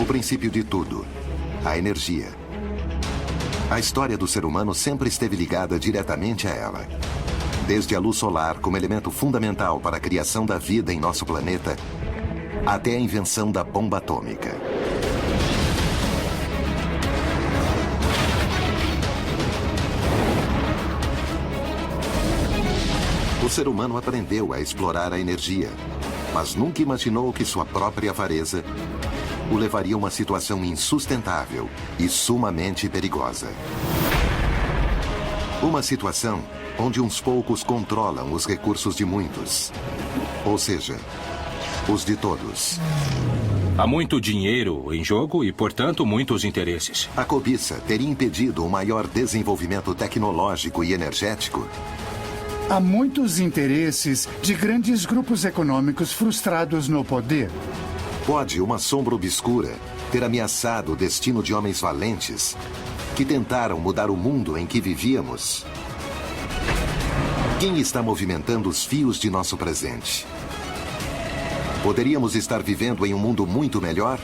O princípio de tudo, a energia. A história do ser humano sempre esteve ligada diretamente a ela. Desde a luz solar como elemento fundamental para a criação da vida em nosso planeta, até a invenção da bomba atômica. O ser humano aprendeu a explorar a energia, mas nunca imaginou que sua própria avareza o levaria a uma situação insustentável e sumamente perigosa. Uma situação onde uns poucos controlam os recursos de muitos, ou seja, os de todos. Há muito dinheiro em jogo e, portanto, muitos interesses. A cobiça teria impedido o maior desenvolvimento tecnológico e energético. Há muitos interesses de grandes grupos econômicos frustrados no poder. Pode uma sombra obscura ter ameaçado o destino de homens valentes que tentaram mudar o mundo em que vivíamos? Quem está movimentando os fios de nosso presente? Poderíamos estar vivendo em um mundo muito melhor?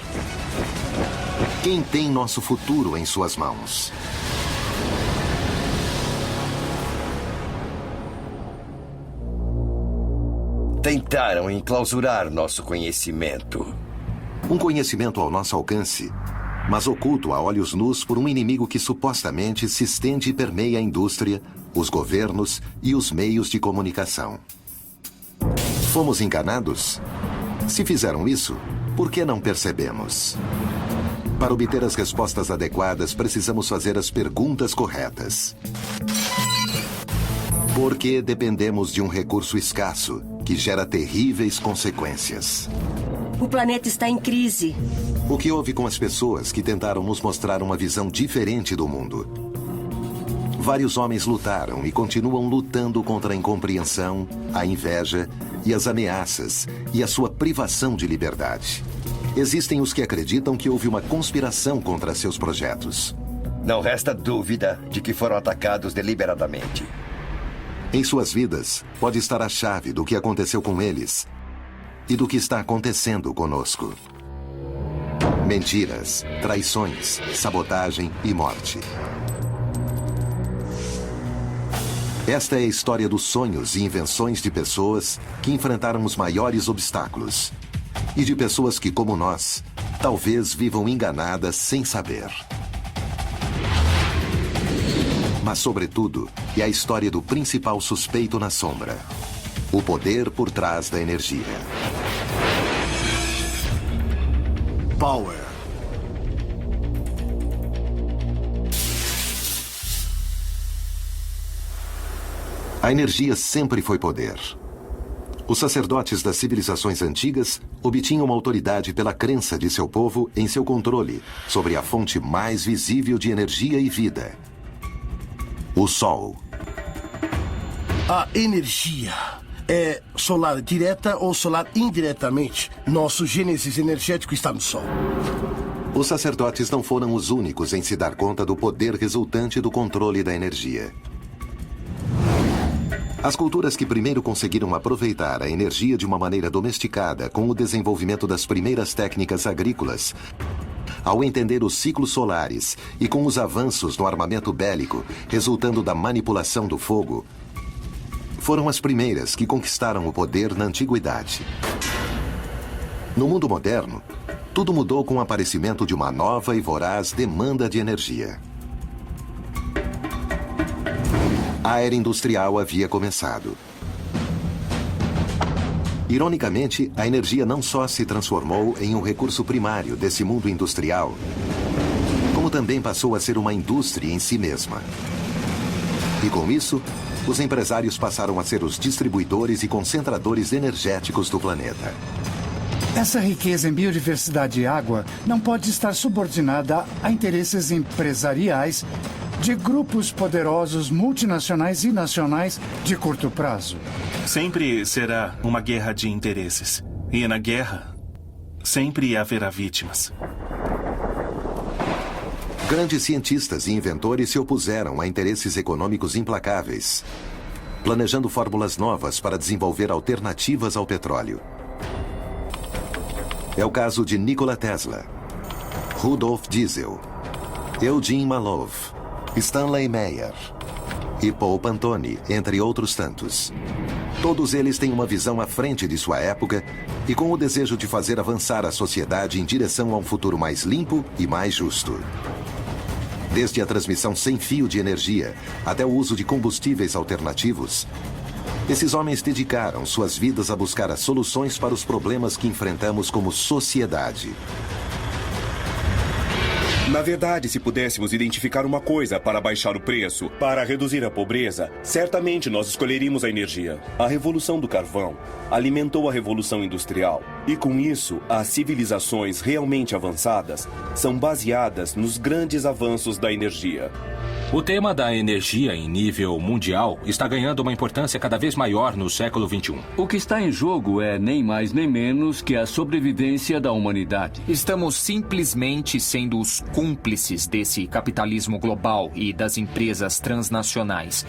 Quem tem nosso futuro em suas mãos? Tentaram enclausurar nosso conhecimento. Um conhecimento ao nosso alcance, mas oculto a olhos nus por um inimigo que supostamente se estende e permeia a indústria, os governos e os meios de comunicação. Fomos enganados? Se fizeram isso, por que não percebemos? Para obter as respostas adequadas, precisamos fazer as perguntas corretas. Por que dependemos de um recurso escasso que gera terríveis consequências? O planeta está em crise. O que houve com as pessoas que tentaram nos mostrar uma visão diferente do mundo? Vários homens lutaram e continuam lutando contra a incompreensão, a inveja e as ameaças e a sua privação de liberdade. Existem os que acreditam que houve uma conspiração contra seus projetos. Não resta dúvida de que foram atacados deliberadamente. Em suas vidas, pode estar a chave do que aconteceu com eles e do que está acontecendo conosco. Mentiras, traições, sabotagem e morte. Esta é a história dos sonhos e invenções de pessoas que enfrentaram os maiores obstáculos. E de pessoas que, como nós, talvez vivam enganadas sem saber. Mas, sobretudo, é a história do principal suspeito na sombra. O poder por trás da energia. Power. A energia sempre foi poder. Os sacerdotes das civilizações antigas obtinham autoridade pela crença de seu povo em seu controle sobre a fonte mais visível de energia e vida. O Sol. A energia é solar direta ou solar indiretamente. Nosso gênesis energético está no Sol. Os sacerdotes não foram os únicos em se dar conta do poder resultante do controle da energia. As culturas que primeiro conseguiram aproveitar a energia de uma maneira domesticada com o desenvolvimento das primeiras técnicas agrícolas, ao entender os ciclos solares e com os avanços no armamento bélico resultando da manipulação do fogo, foram as primeiras que conquistaram o poder na antiguidade. No mundo moderno, tudo mudou com o aparecimento de uma nova e voraz demanda de energia. A era industrial havia começado. Ironicamente, a energia não só se transformou em um recurso primário desse mundo industrial, como também passou a ser uma indústria em si mesma. E com isso, os empresários passaram a ser os distribuidores e concentradores energéticos do planeta. Essa riqueza em biodiversidade e água não pode estar subordinada a interesses empresariais de grupos poderosos multinacionais e nacionais de curto prazo. Sempre será uma guerra de interesses. E na guerra, sempre haverá vítimas. Grandes cientistas e inventores se opuseram a interesses econômicos implacáveis, planejando fórmulas novas para desenvolver alternativas ao petróleo. É o caso de Nikola Tesla. Rudolf Diesel, Eugene Malov, Stanley Meyer e Paul Pantone, entre outros tantos. Todos eles têm uma visão à frente de sua época e com o desejo de fazer avançar a sociedade em direção a um futuro mais limpo e mais justo. Desde a transmissão sem fio de energia até o uso de combustíveis alternativos, esses homens dedicaram suas vidas a buscar as soluções para os problemas que enfrentamos como sociedade. Na verdade, se pudéssemos identificar uma coisa para baixar o preço, para reduzir a pobreza, certamente nós escolheríamos a energia. A Revolução do Carvão alimentou a Revolução Industrial. E com isso, as civilizações realmente avançadas são baseadas nos grandes avanços da energia. O tema da energia em nível mundial está ganhando uma importância cada vez maior no século XXI. O que está em jogo é nem mais nem menos que a sobrevivência da humanidade. Estamos simplesmente sendo os cúmplices desse capitalismo global e das empresas transnacionais,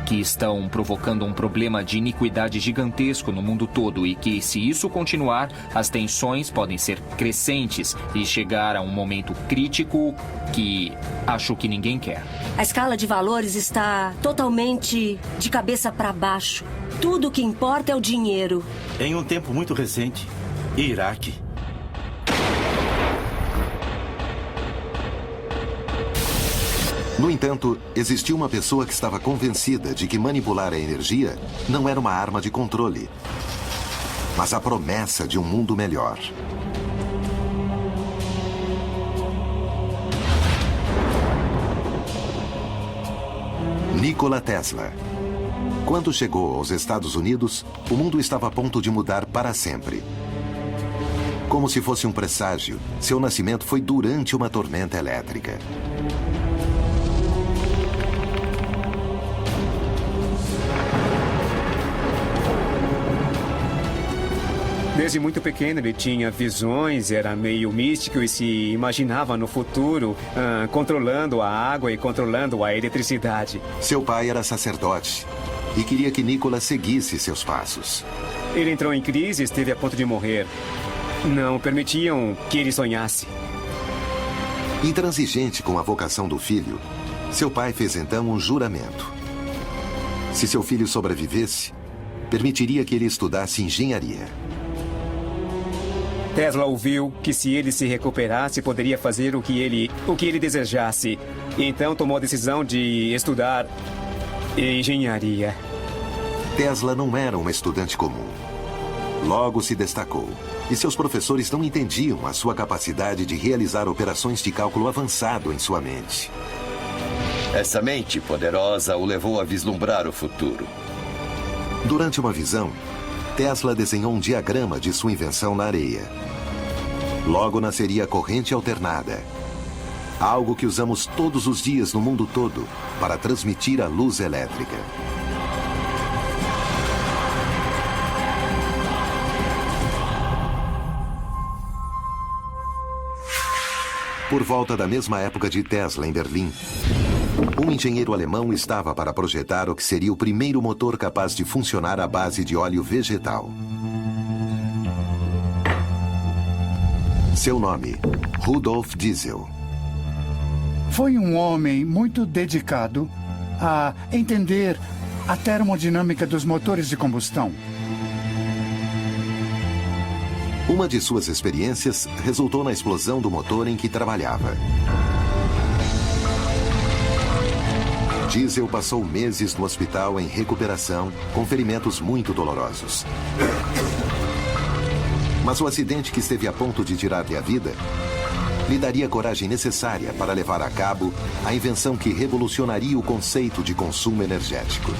que estão provocando um problema de iniquidade gigantesco no mundo todo e que, se isso continuar, as tensões podem ser crescentes e chegar a um momento crítico que acho que ninguém quer. A escala de valores está totalmente de cabeça para baixo. Tudo o que importa é o dinheiro. Em um tempo muito recente, Iraque. No entanto, existia uma pessoa que estava convencida de que manipular a energia não era uma arma de controle, mas a promessa de um mundo melhor. Nikola Tesla. Quando chegou aos Estados Unidos, o mundo estava a ponto de mudar para sempre. Como se fosse um presságio, seu nascimento foi durante uma tormenta elétrica. Desde muito pequeno ele tinha visões, era meio místico e se imaginava no futuro controlando a água e controlando a eletricidade. Seu pai era sacerdote e queria que Nikola seguisse seus passos. Ele entrou em crise e esteve a ponto de morrer. Não permitiam que ele sonhasse. Intransigente com a vocação do filho, seu pai fez então um juramento. Se seu filho sobrevivesse, permitiria que ele estudasse engenharia. Tesla ouviu que se ele se recuperasse, poderia fazer o que ele desejasse. E então tomou a decisão de estudar engenharia. Tesla não era um estudante comum. Logo se destacou. E seus professores não entendiam a sua capacidade de realizar operações de cálculo avançado em sua mente. Essa mente poderosa o levou a vislumbrar o futuro. Durante uma visão, Tesla desenhou um diagrama de sua invenção na areia. Logo nasceria a corrente alternada, algo que usamos todos os dias no mundo todo para transmitir a luz elétrica. Por volta da mesma época de Tesla em Berlim, um engenheiro alemão estava para projetar o que seria o primeiro motor capaz de funcionar à base de óleo vegetal. Seu nome, Rudolf Diesel. Foi um homem muito dedicado a entender a termodinâmica dos motores de combustão. Uma de suas experiências resultou na explosão do motor em que trabalhava. Diesel passou meses no hospital em recuperação, com ferimentos muito dolorosos. Mas o acidente que esteve a ponto de tirar-lhe a vida lhe daria a coragem necessária para levar a cabo a invenção que revolucionaria o conceito de consumo energético.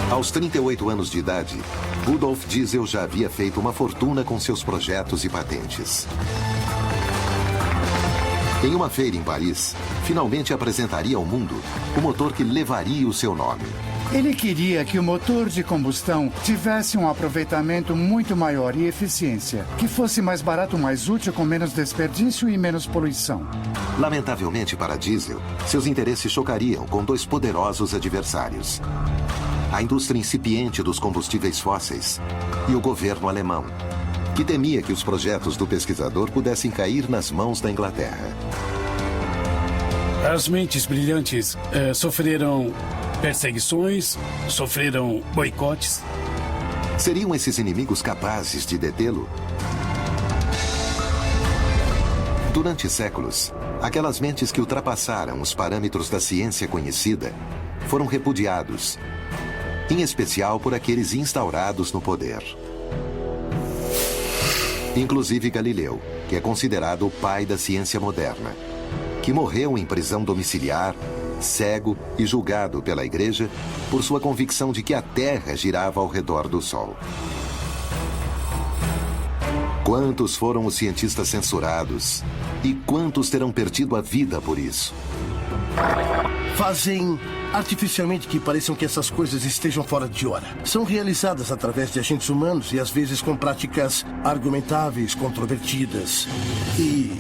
Aos 38 anos de idade, Rudolf Diesel já havia feito uma fortuna com seus projetos e patentes. Em uma feira em Paris, finalmente apresentaria ao mundo o motor que levaria o seu nome. Ele queria que o motor de combustão tivesse um aproveitamento muito maior e eficiência, que fosse mais barato, mais útil, com menos desperdício e menos poluição. Lamentavelmente para Diesel, seus interesses chocariam com dois poderosos adversários: a indústria incipiente dos combustíveis fósseis e o governo alemão, que temia que os projetos do pesquisador pudessem cair nas mãos da Inglaterra. As mentes brilhantes sofreram perseguições, sofreram boicotes. Seriam esses inimigos capazes de detê-lo? Durante séculos, aquelas mentes que ultrapassaram os parâmetros da ciência conhecida foram repudiados, em especial por aqueles instaurados no poder. Inclusive Galileu, que é considerado o pai da ciência moderna, que morreu em prisão domiciliar, cego e julgado pela Igreja por sua convicção de que a Terra girava ao redor do Sol. Quantos foram os cientistas censurados e quantos terão perdido a vida por isso? Fazem artificialmente que pareçam que essas coisas estejam fora de hora. São realizadas através de agentes humanos e às vezes com práticas argumentáveis, controvertidas e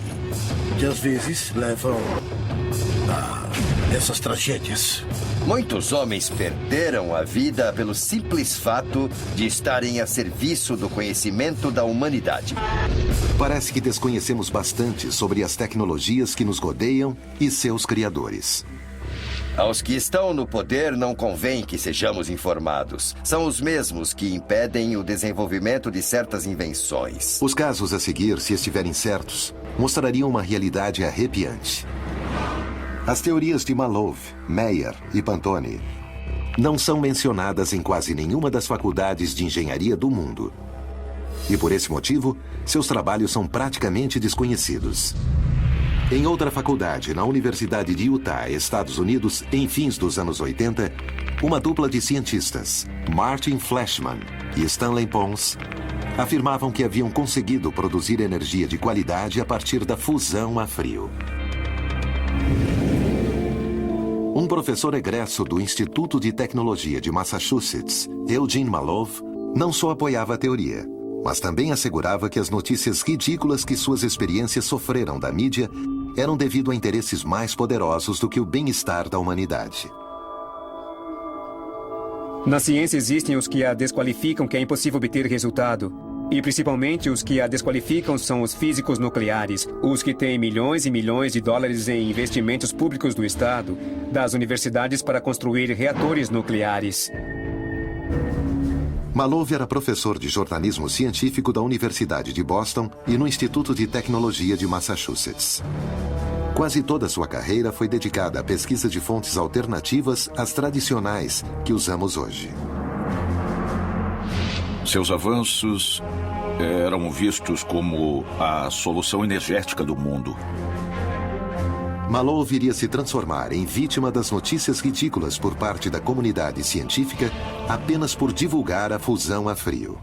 que às vezes levam a essas tragédias. Muitos homens perderam a vida pelo simples fato de estarem a serviço do conhecimento da humanidade. Parece que desconhecemos bastante sobre as tecnologias que nos rodeiam e seus criadores. Aos que estão no poder não convém que sejamos informados. São os mesmos que impedem o desenvolvimento de certas invenções. Os casos a seguir, se estiverem certos, mostrariam uma realidade arrepiante. As teorias de Malov, Meyer e Pantone não são mencionadas em quase nenhuma das faculdades de engenharia do mundo. E por esse motivo, seus trabalhos são praticamente desconhecidos. Em outra faculdade, na Universidade de Utah, Estados Unidos, em fins dos anos 80, uma dupla de cientistas, Martin Fleischmann e Stanley Pons, afirmavam que haviam conseguido produzir energia de qualidade a partir da fusão a frio. Um professor egresso do Instituto de Tecnologia de Massachusetts, Eugene Malov, não só apoiava a teoria, mas também assegurava que as notícias ridículas que suas experiências sofreram da mídia eram devido a interesses mais poderosos do que o bem-estar da humanidade. Na ciência existem os que a desqualificam que é impossível obter resultado. E principalmente os que a desqualificam são os físicos nucleares, os que têm milhões e milhões de dólares em investimentos públicos do Estado, das universidades para construir reatores nucleares. Malov era professor de jornalismo científico da Universidade de Boston e no Instituto de Tecnologia de Massachusetts. Quase toda a sua carreira foi dedicada à pesquisa de fontes alternativas às tradicionais que usamos hoje. Seus avanços eram vistos como a solução energética do mundo. Malov iria se transformar em vítima das notícias ridículas por parte da comunidade científica apenas por divulgar a fusão a frio.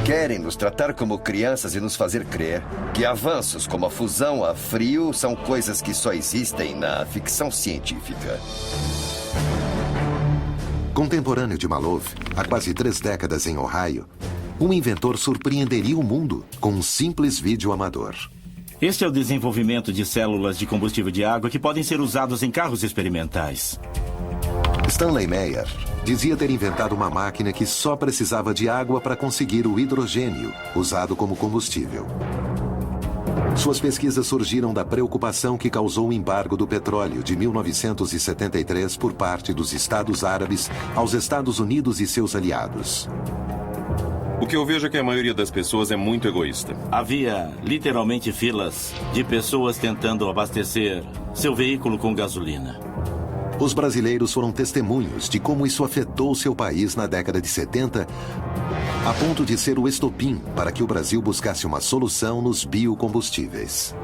Querem nos tratar como crianças e nos fazer crer que avanços como a fusão a frio são coisas que só existem na ficção científica. Contemporâneo de Malov, há quase 3 décadas em Ohio, um inventor surpreenderia o mundo com um simples vídeo amador. Este é o desenvolvimento de células de combustível de água que podem ser usados em carros experimentais. Stanley Meyer dizia ter inventado uma máquina que só precisava de água para conseguir o hidrogênio, usado como combustível. Suas pesquisas surgiram da preocupação que causou o embargo do petróleo de 1973 por parte dos Estados Árabes aos Estados Unidos e seus aliados. O que eu vejo é que a maioria das pessoas é muito egoísta. Havia literalmente filas de pessoas tentando abastecer seu veículo com gasolina. Os brasileiros foram testemunhos de como isso afetou seu país na década de 70, a ponto de ser o estopim para que o Brasil buscasse uma solução nos biocombustíveis.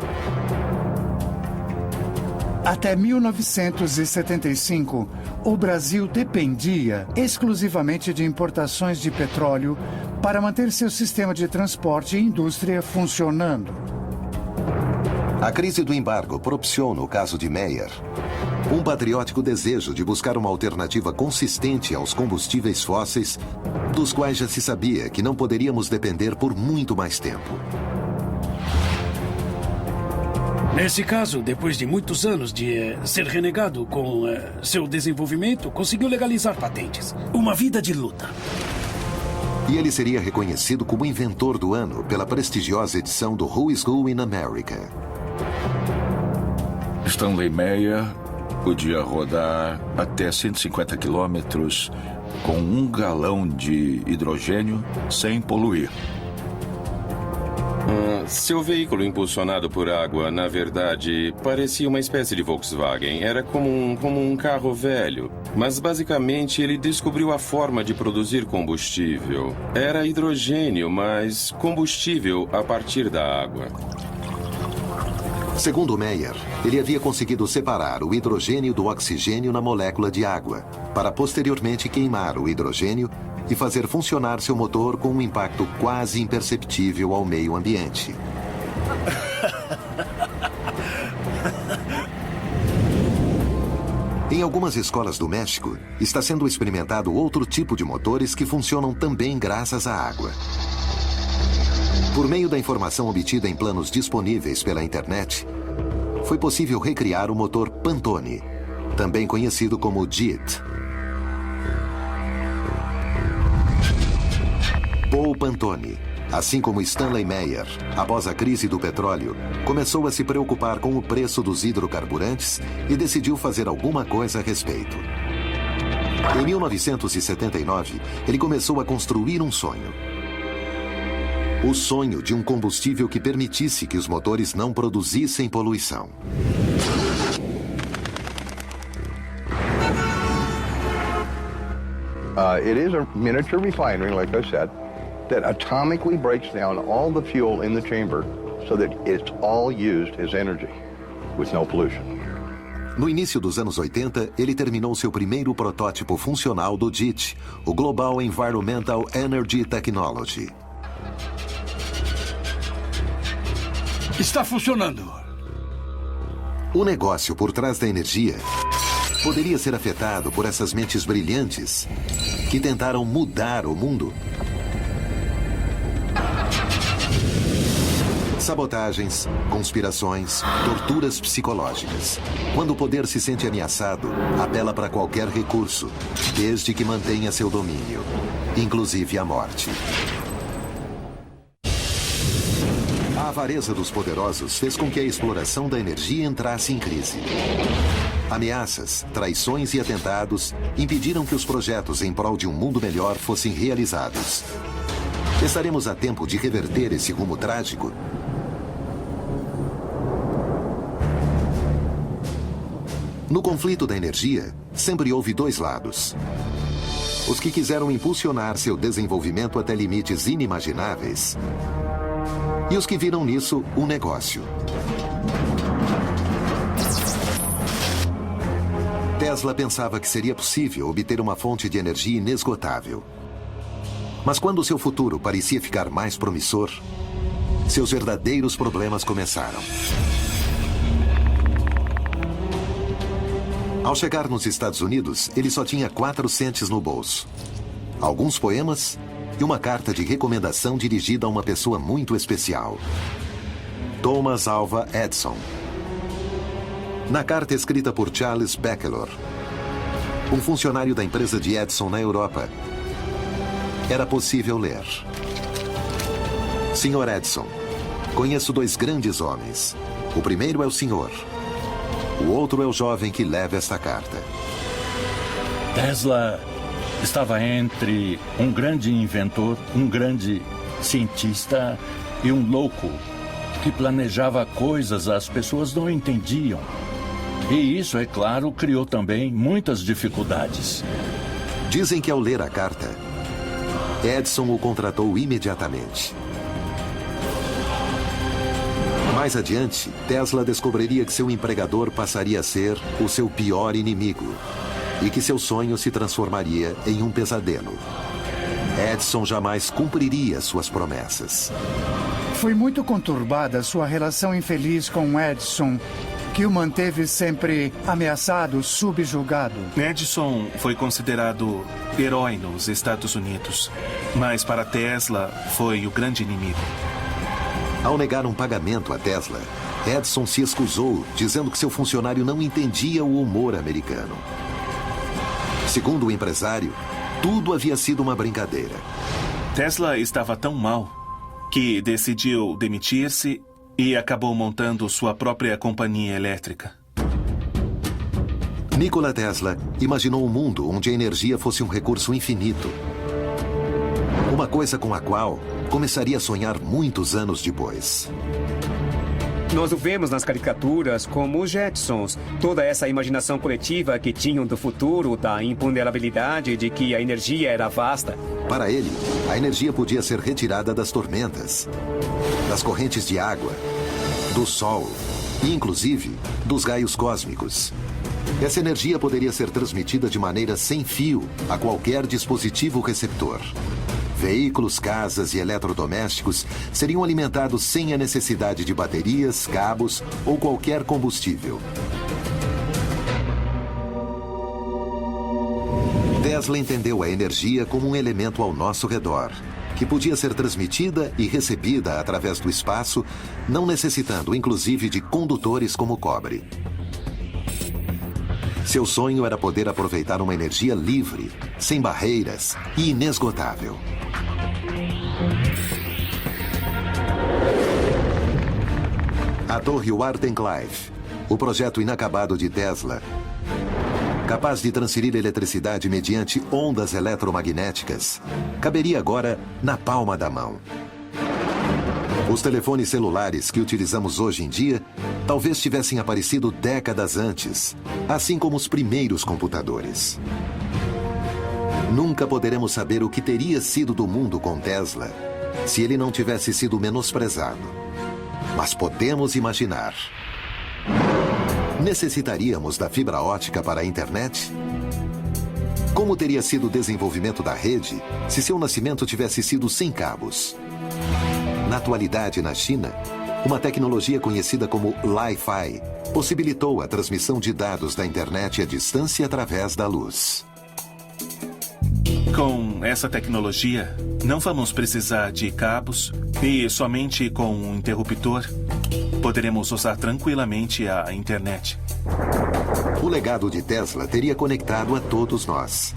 Até 1975, o Brasil dependia exclusivamente de importações de petróleo para manter seu sistema de transporte e indústria funcionando. A crise do embargo propiciou, no caso de Meyer, um patriótico desejo de buscar uma alternativa consistente aos combustíveis fósseis, dos quais já se sabia que não poderíamos depender por muito mais tempo. Nesse caso, depois de muitos anos de ser renegado com seu desenvolvimento, conseguiu legalizar patentes. Uma vida de luta. E ele seria reconhecido como inventor do ano pela prestigiosa edição do Who's Who in America. Stanley Meyer podia rodar até 150 quilômetros com 1 galão de hidrogênio sem poluir. Seu veículo impulsionado por água, na verdade, parecia uma espécie de Volkswagen. Era como um carro velho. Mas, basicamente, ele descobriu a forma de produzir combustível. Era hidrogênio, mas combustível a partir da água. Segundo Meyer, ele havia conseguido separar o hidrogênio do oxigênio na molécula de água, para posteriormente queimar o hidrogênio e fazer funcionar seu motor com um impacto quase imperceptível ao meio ambiente. Em algumas escolas do México, está sendo experimentado outro tipo de motores que funcionam também graças à água. Por meio da informação obtida em planos disponíveis pela internet, foi possível recriar o motor Pantone, também conhecido como JIT. Paul Pantone, assim como Stanley Meyer, após a crise do petróleo, começou a se preocupar com o preço dos hidrocarburantes e decidiu fazer alguma coisa a respeito. Em 1979, ele começou a construir um sonho. O sonho de um combustível que permitisse que os motores não produzissem poluição. It is a miniature refinery, like I said, that atomically breaks down all the fuel in the chamber so that it's all used as energy with no pollution. No início dos anos 80, ele terminou seu primeiro protótipo funcional do JIT, o Global Environmental Energy Technology. Está funcionando. O negócio por trás da energia poderia ser afetado por essas mentes brilhantes que tentaram mudar o mundo. Sabotagens, conspirações, torturas psicológicas. Quando o poder se sente ameaçado, apela para qualquer recurso, desde que mantenha seu domínio, inclusive a morte. A avareza dos poderosos fez com que a exploração da energia entrasse em crise. Ameaças, traições e atentados impediram que os projetos em prol de um mundo melhor fossem realizados. Estaremos a tempo de reverter esse rumo trágico? No conflito da energia, sempre houve dois lados. Os que quiseram impulsionar seu desenvolvimento até limites inimagináveis e os que viram nisso um negócio. Tesla pensava que seria possível obter uma fonte de energia inesgotável. Mas quando seu futuro parecia ficar mais promissor, seus verdadeiros problemas começaram. Ao chegar nos Estados Unidos, ele só tinha 4 centes no bolso, alguns poemas e uma carta de recomendação dirigida a uma pessoa muito especial, Thomas Alva Edison. Na carta escrita por Charles Beckelor, um funcionário da empresa de Edison na Europa, era possível ler: Senhor Edison, conheço 2 grandes homens. O primeiro é o senhor. O outro é o jovem que leva esta carta. Tesla estava entre um grande inventor, um grande cientista e um louco que planejava coisas as pessoas não entendiam. E isso, é claro, criou também muitas dificuldades. Dizem que ao ler a carta, Edison o contratou imediatamente. Mais adiante, Tesla descobriria que seu empregador passaria a ser o seu pior inimigo e que seu sonho se transformaria em um pesadelo. Edison jamais cumpriria suas promessas. Foi muito conturbada sua relação infeliz com Edison, que o manteve sempre ameaçado, subjugado. Edison foi considerado herói nos Estados Unidos, mas para Tesla foi o grande inimigo. Ao negar um pagamento a Tesla, Edison se excusou, dizendo que seu funcionário não entendia o humor americano. Segundo o empresário, tudo havia sido uma brincadeira. Tesla estava tão mal que decidiu demitir-se e acabou montando sua própria companhia elétrica. Nikola Tesla imaginou um mundo onde a energia fosse um recurso infinito. Uma coisa com a qual começaria a sonhar muitos anos depois. Nós o vemos nas caricaturas como os Jetsons. Toda essa imaginação coletiva que tinham do futuro, da imponderabilidade de que a energia era vasta. Para ele, a energia podia ser retirada das tormentas, das correntes de água, do sol e, inclusive, dos raios cósmicos. Essa energia poderia ser transmitida de maneira sem fio a qualquer dispositivo receptor. Veículos, casas e eletrodomésticos seriam alimentados sem a necessidade de baterias, cabos ou qualquer combustível. Tesla entendeu a energia como um elemento ao nosso redor, que podia ser transmitida e recebida através do espaço, não necessitando, inclusive, de condutores como o cobre. Seu sonho era poder aproveitar uma energia livre, sem barreiras e inesgotável. A torre Wardenclyffe, o projeto inacabado de Tesla, capaz de transferir eletricidade mediante ondas eletromagnéticas, caberia agora na palma da mão. Os telefones celulares que utilizamos hoje em dia talvez tivessem aparecido décadas antes, assim como os primeiros computadores. Nunca poderemos saber o que teria sido do mundo com Tesla se ele não tivesse sido menosprezado. Mas podemos imaginar. Necessitaríamos da fibra ótica para a internet? Como teria sido o desenvolvimento da rede se seu nascimento tivesse sido sem cabos? Na atualidade, na China, uma tecnologia conhecida como Li-Fi possibilitou a transmissão de dados da internet à distância através da luz. Com essa tecnologia, não vamos precisar de cabos e somente com um interruptor poderemos usar tranquilamente a internet. O legado de Tesla teria conectado a todos nós.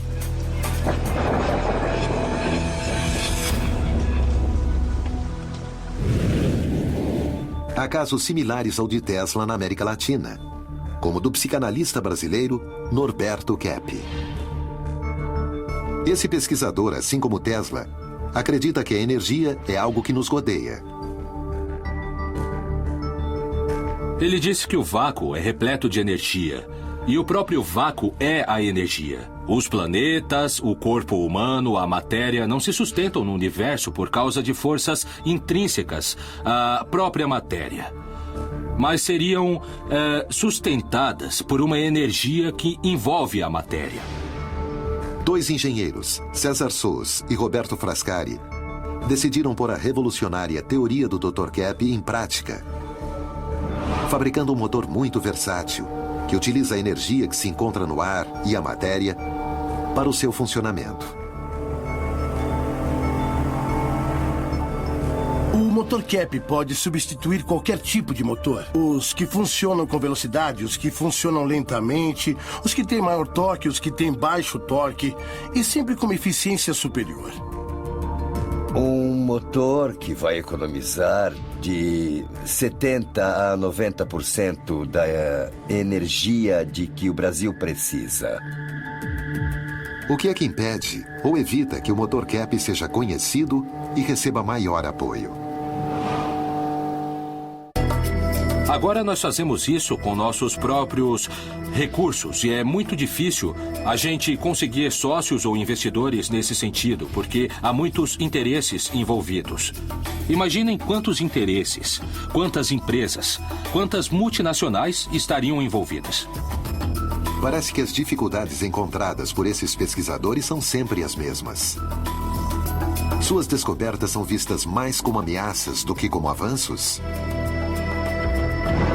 Há casos similares ao de Tesla na América Latina, como o do psicanalista brasileiro Norberto Kepp. Esse pesquisador, assim como Tesla, acredita que a energia é algo que nos rodeia. Ele disse que o vácuo é repleto de energia. E o próprio vácuo é a energia. Os planetas, o corpo humano, a matéria não se sustentam no universo por causa de forças intrínsecas à própria matéria. Mas seriam sustentadas por uma energia que envolve a matéria. Dois engenheiros, César Sous e Roberto Frascari, decidiram pôr a revolucionária teoria do Dr. Kepp em prática, fabricando um motor muito versátil, que utiliza a energia que se encontra no ar e a matéria para o seu funcionamento. O motor Kepp pode substituir qualquer tipo de motor. Os que funcionam com velocidade, os que funcionam lentamente, os que têm maior torque, os que têm baixo torque e sempre com uma eficiência superior. Um motor que vai economizar de 70% a 90% da energia de que o Brasil precisa. O que é que impede ou evita que o motor Kepp seja conhecido e receba maior apoio? Agora nós fazemos isso com nossos próprios recursos e é muito difícil a gente conseguir sócios ou investidores nesse sentido, porque há muitos interesses envolvidos. Imaginem quantos interesses, quantas empresas, quantas multinacionais estariam envolvidas. Parece que as dificuldades encontradas por esses pesquisadores são sempre as mesmas. Suas descobertas são vistas mais como ameaças do que como avanços.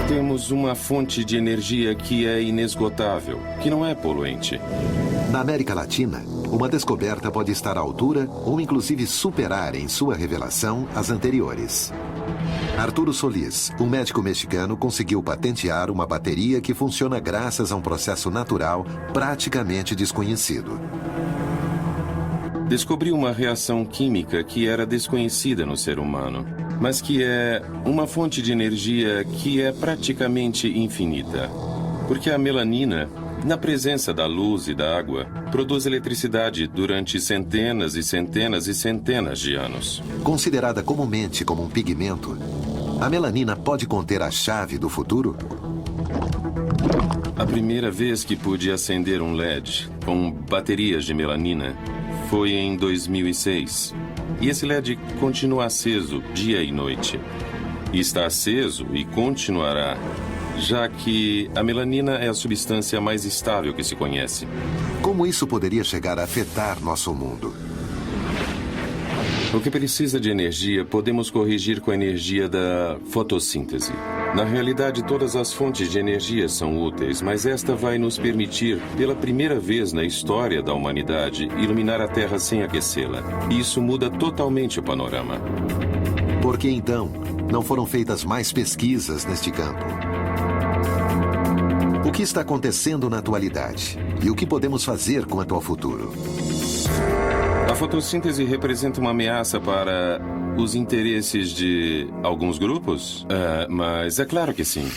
Temos uma fonte de energia que é inesgotável, que não é poluente. Na América Latina, uma descoberta pode estar à altura ou inclusive superar em sua revelação as anteriores. Arturo Solís, um médico mexicano, conseguiu patentear uma bateria que funciona graças a um processo natural praticamente desconhecido. descobriu uma reação química que era desconhecida no ser humano, mas que é uma fonte de energia que é praticamente infinita. Porque a melanina, na presença da luz e da água, produz eletricidade durante centenas e centenas e centenas de anos. Considerada comumente como um pigmento, a melanina pode conter a chave do futuro? A primeira vez que pude acender um LED com baterias de melanina foi em 2006. E esse LED continua aceso dia e noite. E está aceso e continuará, já que a melanina é a substância mais estável que se conhece. Como isso poderia chegar a afetar nosso mundo? O que precisa de energia, podemos corrigir com a energia da fotossíntese. Na realidade, todas as fontes de energia são úteis, mas esta vai nos permitir, pela primeira vez na história da humanidade, iluminar a Terra sem aquecê-la. E isso muda totalmente o panorama. Por que, então, não foram feitas mais pesquisas neste campo? O que está acontecendo na atualidade? E o que podemos fazer quanto ao futuro? A fotossíntese representa uma ameaça para os interesses de alguns grupos? Mas é claro que sim.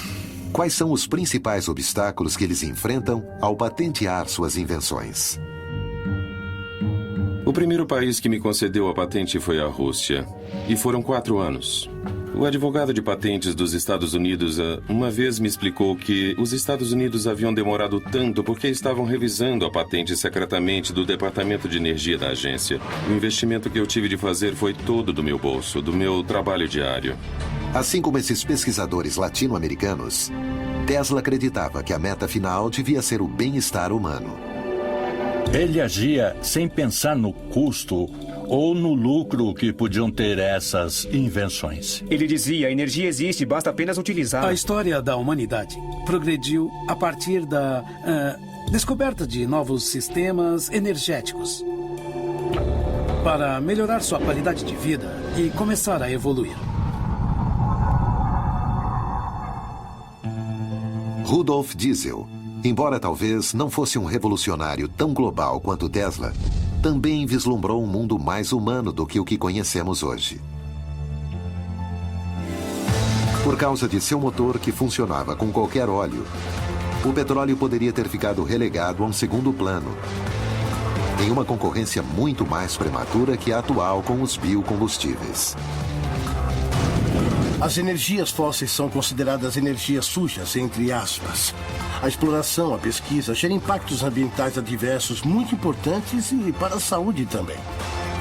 Quais são os principais obstáculos que eles enfrentam ao patentear suas invenções? O primeiro país que me concedeu a patente foi a Rússia. E foram 4 anos. O advogado de patentes dos Estados Unidos uma vez me explicou que os Estados Unidos haviam demorado tanto porque estavam revisando a patente secretamente do Departamento de Energia da agência. O investimento que eu tive de fazer foi todo do meu bolso, do meu trabalho diário. Assim como esses pesquisadores latino-americanos, Tesla acreditava que a meta final devia ser o bem-estar humano. Ele agia sem pensar no custo ou no lucro que podiam ter essas invenções. Ele dizia, a energia existe, basta apenas utilizá-la. A história da humanidade progrediu a partir da descoberta de novos sistemas energéticos para melhorar sua qualidade de vida e começar a evoluir. Rudolf Diesel, embora talvez não fosse um revolucionário tão global quanto Tesla, também vislumbrou um mundo mais humano do que o que conhecemos hoje. Por causa de seu motor que funcionava com qualquer óleo, o petróleo poderia ter ficado relegado a um segundo plano, em uma concorrência muito mais prematura que a atual com os biocombustíveis. As energias fósseis são consideradas energias sujas, entre aspas. A exploração, a pesquisa, gera impactos ambientais adversos muito importantes e para a saúde também.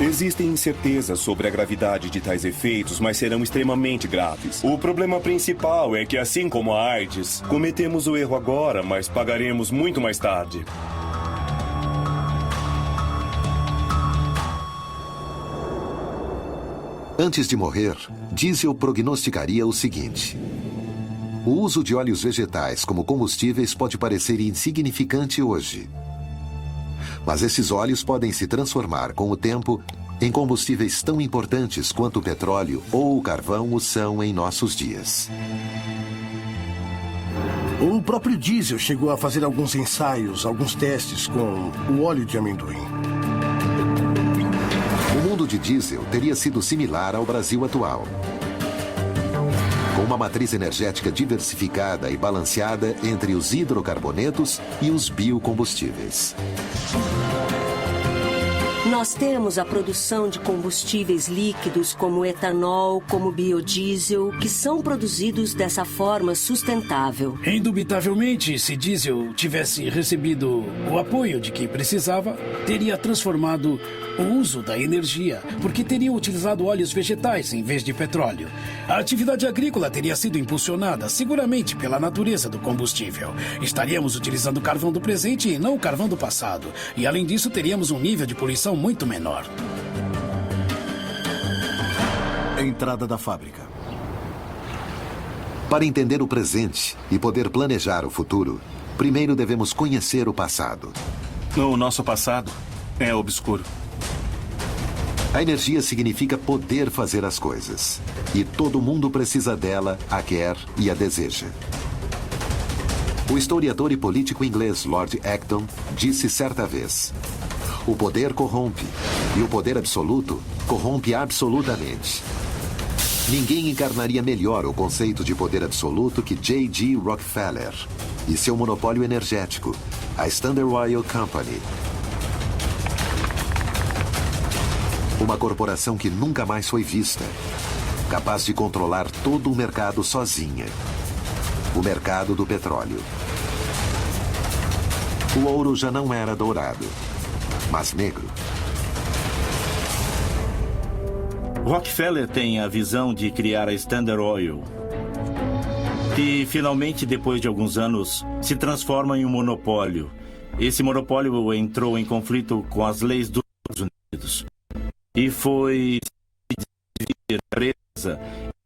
Existem incertezas sobre a gravidade de tais efeitos, mas serão extremamente graves. O problema principal é que, assim como a AIDS, cometemos o erro agora, mas pagaremos muito mais tarde. Antes de morrer, Diesel prognosticaria o seguinte: o uso de óleos vegetais como combustíveis pode parecer insignificante hoje. Mas esses óleos podem se transformar com o tempo em combustíveis tão importantes quanto o petróleo ou o carvão o são em nossos dias. O próprio Diesel chegou a fazer alguns ensaios, alguns testes com o óleo de amendoim. O mundo de Diesel teria sido similar ao Brasil atual, com uma matriz energética diversificada e balanceada entre os hidrocarbonetos e os biocombustíveis. Nós temos a produção de combustíveis líquidos como etanol, como biodiesel, que são produzidos dessa forma sustentável. Indubitavelmente, se diesel tivesse recebido o apoio de que precisava, teria transformado o uso da energia, porque teriam utilizado óleos vegetais em vez de petróleo. A atividade agrícola teria sido impulsionada seguramente pela natureza do combustível. Estaríamos utilizando o carvão do presente e não o carvão do passado. E além disso, teríamos um nível de poluição muito menor. Entrada da fábrica. Para entender o presente e poder planejar o futuro, primeiro devemos conhecer o passado. O nosso passado é obscuro. A energia significa poder fazer as coisas. E todo mundo precisa dela, a quer e a deseja. O historiador e político inglês Lord Acton disse certa vez: O poder corrompe, e o poder absoluto corrompe absolutamente. Ninguém encarnaria melhor o conceito de poder absoluto que J.G. Rockefeller e seu monopólio energético, a Standard Oil Company. Uma corporação que nunca mais foi vista, capaz de controlar todo o mercado sozinha. O mercado do petróleo. O ouro já não era dourado, mas negro. Rockefeller tem a visão de criar a Standard Oil, que finalmente, depois de alguns anos, se transforma em um monopólio. Esse monopólio entrou em conflito com as leis dos Estados Unidos e foi dividir a empresa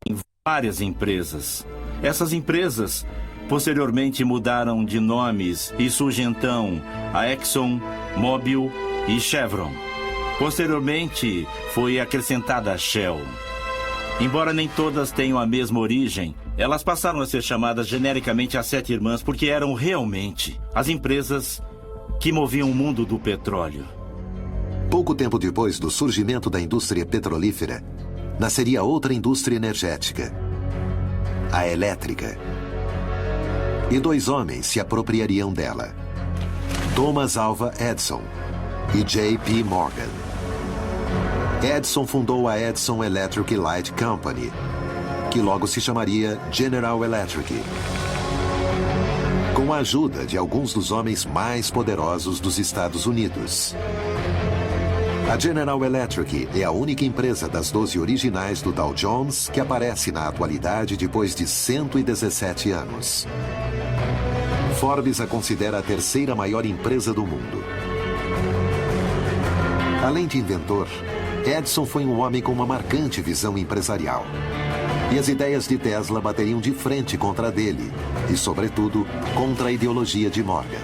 em várias empresas. Essas empresas posteriormente mudaram de nomes e surge então a Exxon, Mobil e Chevron. Posteriormente foi acrescentada a Shell. Embora nem todas tenham a mesma origem, elas passaram a ser chamadas genericamente as Sete Irmãs porque eram realmente as empresas que moviam o mundo do petróleo. Pouco tempo depois do surgimento da indústria petrolífera, nasceria outra indústria energética, a elétrica. E dois homens se apropriariam dela: Thomas Alva Edison e J.P. Morgan. Edison fundou a Edison Electric Light Company, que logo se chamaria General Electric, com a ajuda de alguns dos homens mais poderosos dos Estados Unidos. A General Electric é a única empresa das 12 originais do Dow Jones que aparece na atualidade depois de 117 anos. Forbes a considera a terceira maior empresa do mundo. Além de inventor, Edison foi um homem com uma marcante visão empresarial. E as ideias de Tesla bateriam de frente contra a dele, e, sobretudo, contra a ideologia de Morgan.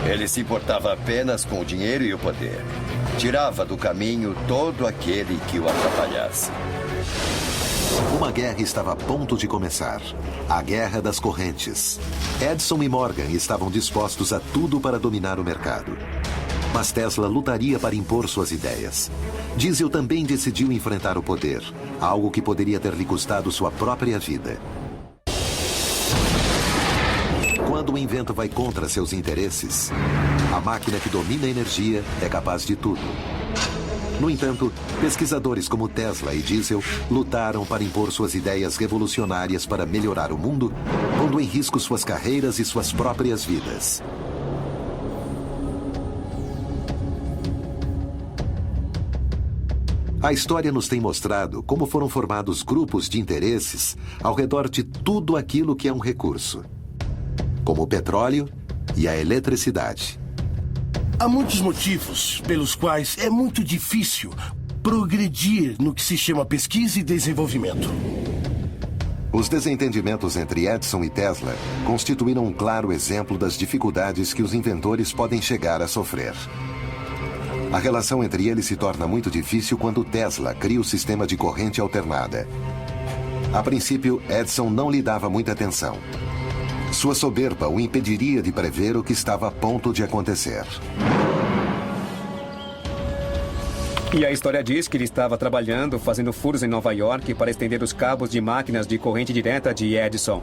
Ele se importava apenas com o dinheiro e o poder. Tirava do caminho todo aquele que o atrapalhasse. Uma guerra estava a ponto de começar. A Guerra das Correntes. Edison e Morgan estavam dispostos a tudo para dominar o mercado. Mas Tesla lutaria para impor suas ideias. Diesel também decidiu enfrentar o poder, algo que poderia ter lhe custado sua própria vida. Quando o invento vai contra seus interesses, a máquina que domina a energia é capaz de tudo. No entanto, pesquisadores como Tesla e Diesel lutaram para impor suas ideias revolucionárias para melhorar o mundo, pondo em risco suas carreiras e suas próprias vidas. A história nos tem mostrado como foram formados grupos de interesses ao redor de tudo aquilo que é um recurso, como o petróleo e a eletricidade. Há muitos motivos pelos quais é muito difícil progredir no que se chama pesquisa e desenvolvimento. Os desentendimentos entre Edison e Tesla constituíram um claro exemplo das dificuldades que os inventores podem chegar a sofrer. A relação entre eles se torna muito difícil quando Tesla cria o sistema de corrente alternada. A princípio, Edison não lhe dava muita atenção. Sua soberba o impediria de prever o que estava a ponto de acontecer. E a história diz que ele estava trabalhando, fazendo furos em Nova York para estender os cabos de máquinas de corrente direta de Edison.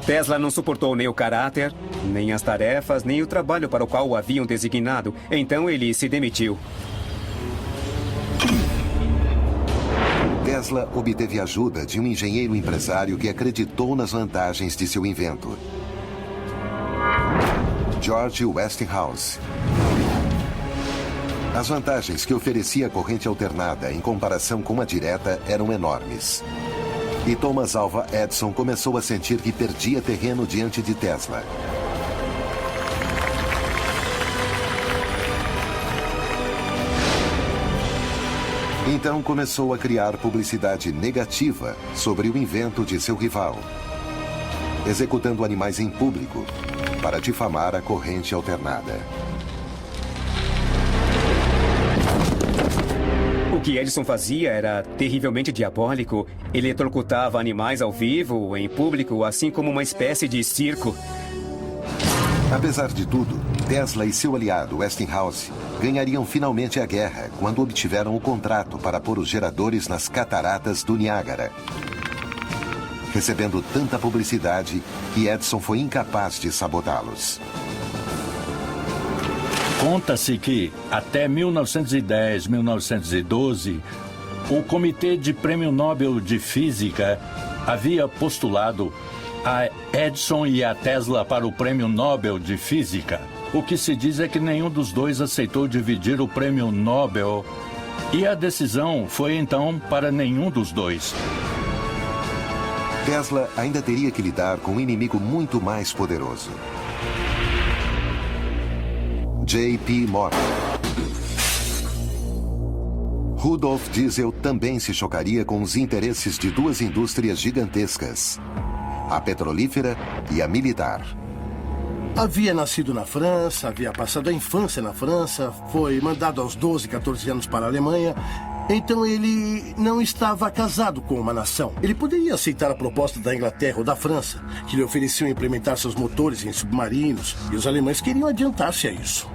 Tesla não suportou nem o caráter, nem as tarefas, nem o trabalho para o qual o haviam designado. Então ele se demitiu. Tesla obteve ajuda de um engenheiro empresário que acreditou nas vantagens de seu invento. George Westinghouse. As vantagens que oferecia a corrente alternada em comparação com a direta eram enormes. E Thomas Alva Edison começou a sentir que perdia terreno diante de Tesla. Então começou a criar publicidade negativa sobre o invento de seu rival, executando animais em público para difamar a corrente alternada. O que Edison fazia era terrivelmente diabólico. Ele eletrocutava animais ao vivo, em público, assim como uma espécie de circo. Apesar de tudo, Tesla e seu aliado Westinghouse ganhariam finalmente a guerra quando obtiveram o contrato para pôr os geradores nas cataratas do Niágara, recebendo tanta publicidade que Edison foi incapaz de sabotá-los. Conta-se que, até 1910, 1912, o Comitê de Prêmio Nobel de Física havia postulado a Edison e a Tesla para o Prêmio Nobel de Física. O que se diz é que nenhum dos dois aceitou dividir o Prêmio Nobel e a decisão foi então para nenhum dos dois. Tesla ainda teria que lidar com um inimigo muito mais poderoso. J.P. Morgan. Rudolf Diesel também se chocaria com os interesses de duas indústrias gigantescas, a petrolífera e a militar. Havia nascido na França, havia passado a infância na França, foi mandado aos 12, 14 anos para a Alemanha. Então ele não estava casado com uma nação. Ele poderia aceitar a proposta da Inglaterra ou da França, que lhe ofereciam implementar seus motores em submarinos, e os alemães queriam adiantar-se a isso.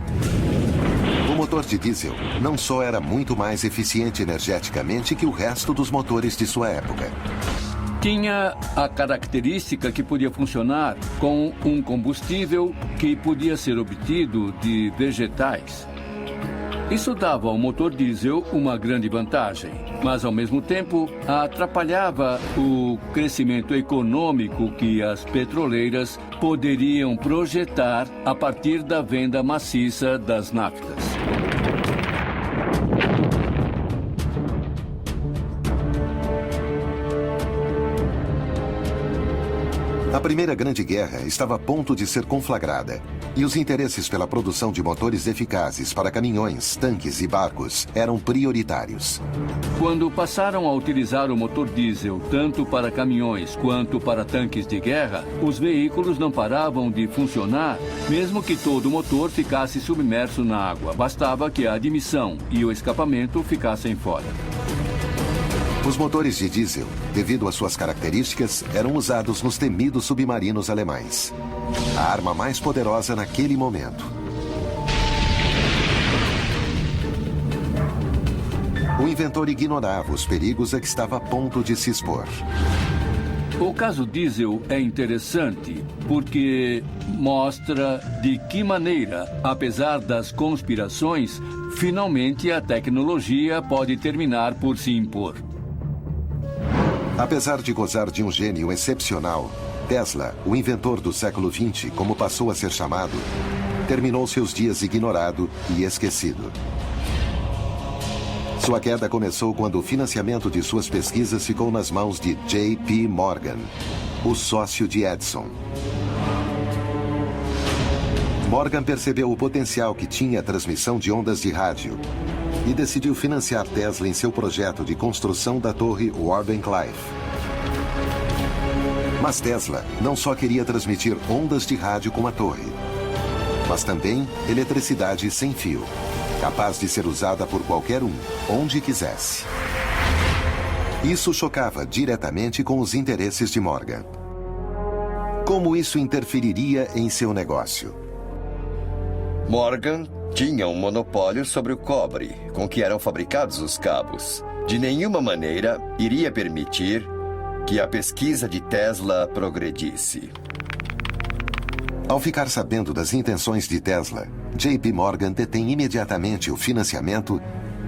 O motor de diesel não só era muito mais eficiente energeticamente que o resto dos motores de sua época. Tinha a característica que podia funcionar com um combustível que podia ser obtido de vegetais. Isso dava ao motor diesel uma grande vantagem, mas ao mesmo tempo atrapalhava o crescimento econômico que as petroleiras poderiam projetar a partir da venda maciça das naftas. A Primeira Grande Guerra estava a ponto de ser conflagrada, e os interesses pela produção de motores eficazes para caminhões, tanques e barcos eram prioritários. Quando passaram a utilizar o motor diesel tanto para caminhões quanto para tanques de guerra, os veículos não paravam de funcionar, mesmo que todo o motor ficasse submerso na água. Bastava que a admissão e o escapamento ficassem fora. Os motores de diesel, devido às suas características, eram usados nos temidos submarinos alemães. A arma mais poderosa naquele momento. O inventor ignorava os perigos a que estava a ponto de se expor. O caso diesel é interessante porque mostra de que maneira, apesar das conspirações, finalmente a tecnologia pode terminar por se impor. Apesar de gozar de um gênio excepcional, Tesla, o inventor do século XX, como passou a ser chamado, terminou seus dias ignorado e esquecido. Sua queda começou quando o financiamento de suas pesquisas ficou nas mãos de J.P. Morgan, o sócio de Edison. Morgan percebeu o potencial que tinha a transmissão de ondas de rádio e decidiu financiar Tesla em seu projeto de construção da torre Wardenclyffe. Mas Tesla não só queria transmitir ondas de rádio com a torre, mas também eletricidade sem fio, capaz de ser usada por qualquer um, onde quisesse. Isso chocava diretamente com os interesses de Morgan. Como isso interferiria em seu negócio? Morgan tinha um monopólio sobre o cobre com que eram fabricados os cabos. De nenhuma maneira iria permitir que a pesquisa de Tesla progredisse. Ao ficar sabendo das intenções de Tesla, J.P. Morgan detém imediatamente o financiamento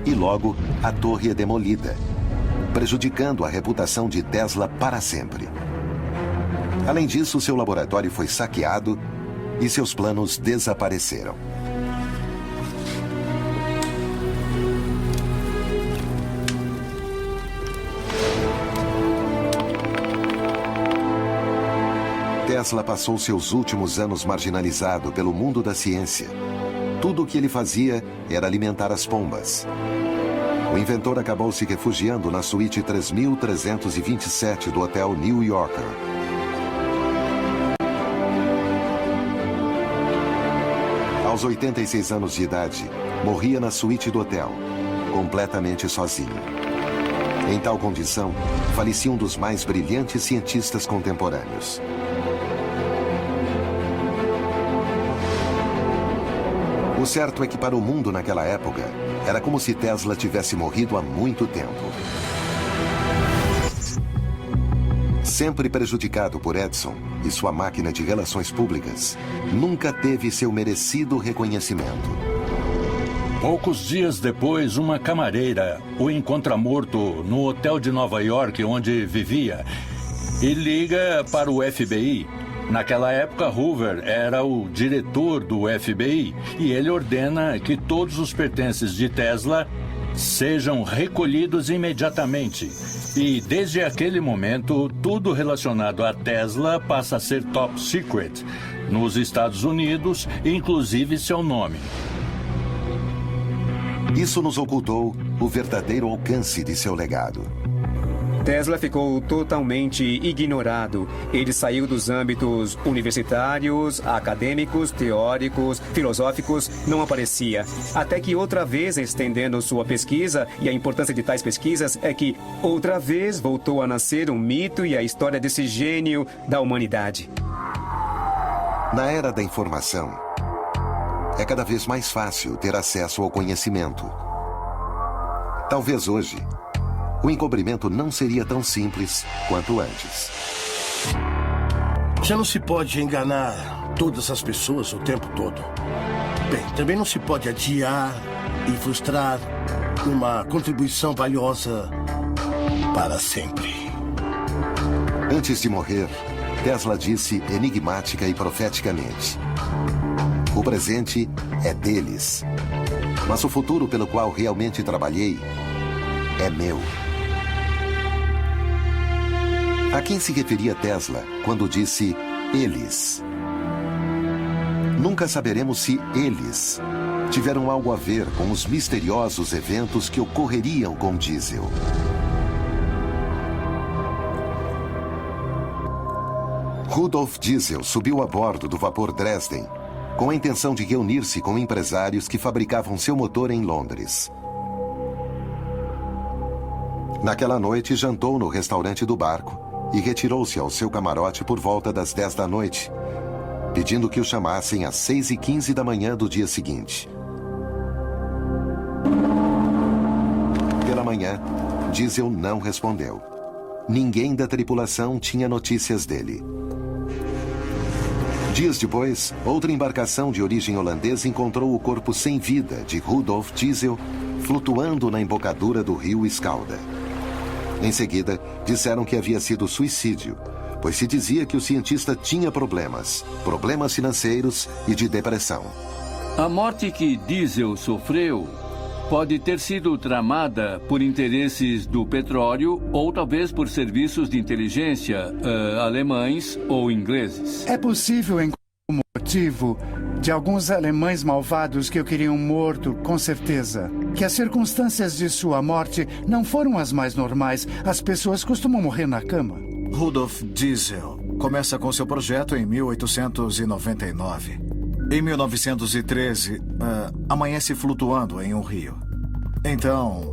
e logo a torre é demolida, prejudicando a reputação de Tesla para sempre. Além disso, seu laboratório foi saqueado e seus planos desapareceram. Tesla passou seus últimos anos marginalizado pelo mundo da ciência. Tudo o que ele fazia era alimentar as pombas. O inventor acabou se refugiando na suíte 3327 do Hotel New Yorker. Aos 86 anos de idade, morria na suíte do hotel, completamente sozinho. Em tal condição, falecia um dos mais brilhantes cientistas contemporâneos. O certo é que para o mundo naquela época, era como se Tesla tivesse morrido há muito tempo. Sempre prejudicado por Edison e sua máquina de relações públicas, nunca teve seu merecido reconhecimento. Poucos dias depois, uma camareira o encontra morto no hotel de Nova York onde vivia e liga para o FBI. Naquela época, Hoover era o diretor do FBI e ele ordena que todos os pertences de Tesla sejam recolhidos imediatamente. E desde aquele momento, tudo relacionado a Tesla passa a ser top secret nos Estados Unidos, inclusive seu nome. Isso nos ocultou o verdadeiro alcance de seu legado. Tesla ficou totalmente ignorado. Ele saiu dos âmbitos universitários, acadêmicos, teóricos, filosóficos, não aparecia. Até que outra vez, estendendo sua pesquisa, e a importância de tais pesquisas é que outra vez voltou a nascer um mito e a história desse gênio da humanidade. Na era da informação, é cada vez mais fácil ter acesso ao conhecimento. Talvez hoje, o encobrimento não seria tão simples quanto antes. Já não se pode enganar todas as pessoas o tempo todo. Bem, também não se pode adiar e frustrar uma contribuição valiosa para sempre. Antes de morrer, Tesla disse enigmática e profeticamente: o presente é deles, mas o futuro pelo qual realmente trabalhei é meu. A quem se referia Tesla quando disse eles? Nunca saberemos se eles tiveram algo a ver com os misteriosos eventos que ocorreriam com diesel. Rudolf Diesel subiu a bordo do vapor Dresden com a intenção de reunir-se com empresários que fabricavam seu motor em Londres. Naquela noite, jantou no restaurante do barco e retirou-se ao seu camarote por volta das 10 da noite, pedindo que o chamassem às 6h15 da manhã do dia seguinte. Pela manhã, Diesel não respondeu. Ninguém da tripulação tinha notícias dele. Dias depois, outra embarcação de origem holandesa encontrou o corpo sem vida de Rudolf Diesel flutuando na embocadura do rio Escalda. Em seguida, disseram que havia sido suicídio, pois se dizia que o cientista tinha problemas financeiros e de depressão. A morte que Diesel sofreu pode ter sido tramada por interesses do petróleo ou talvez por serviços de inteligência alemães ou ingleses. É possível encontrar o motivo de alguns alemães malvados que o queriam morto, com certeza. Que as circunstâncias de sua morte não foram as mais normais. As pessoas costumam morrer na cama. Rudolf Diesel começa com seu projeto em 1899. Em 1913, amanhece flutuando em um rio. Então,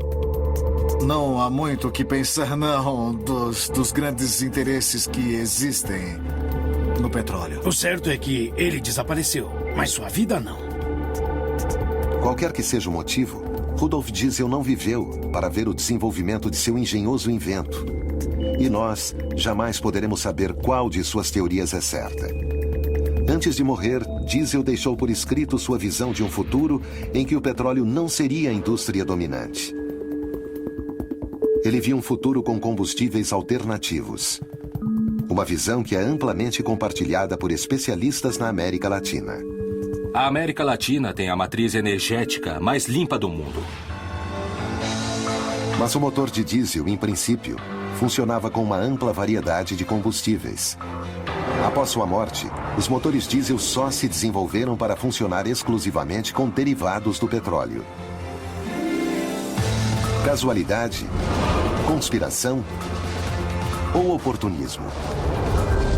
não há muito o que pensar, não, dos grandes interesses que existem no petróleo. O certo é que ele desapareceu, mas sua vida não. Qualquer que seja o motivo, Rudolf Diesel não viveu para ver o desenvolvimento de seu engenhoso invento. E nós jamais poderemos saber qual de suas teorias é certa. Antes de morrer, Diesel deixou por escrito sua visão de um futuro em que o petróleo não seria a indústria dominante. Ele via um futuro com combustíveis alternativos. Uma visão que é amplamente compartilhada por especialistas na América Latina. A América Latina tem a matriz energética mais limpa do mundo. Mas o motor de diesel, em princípio, funcionava com uma ampla variedade de combustíveis. Após sua morte, os motores diesel só se desenvolveram para funcionar exclusivamente com derivados do petróleo. Casualidade? Conspiração? Ou oportunismo?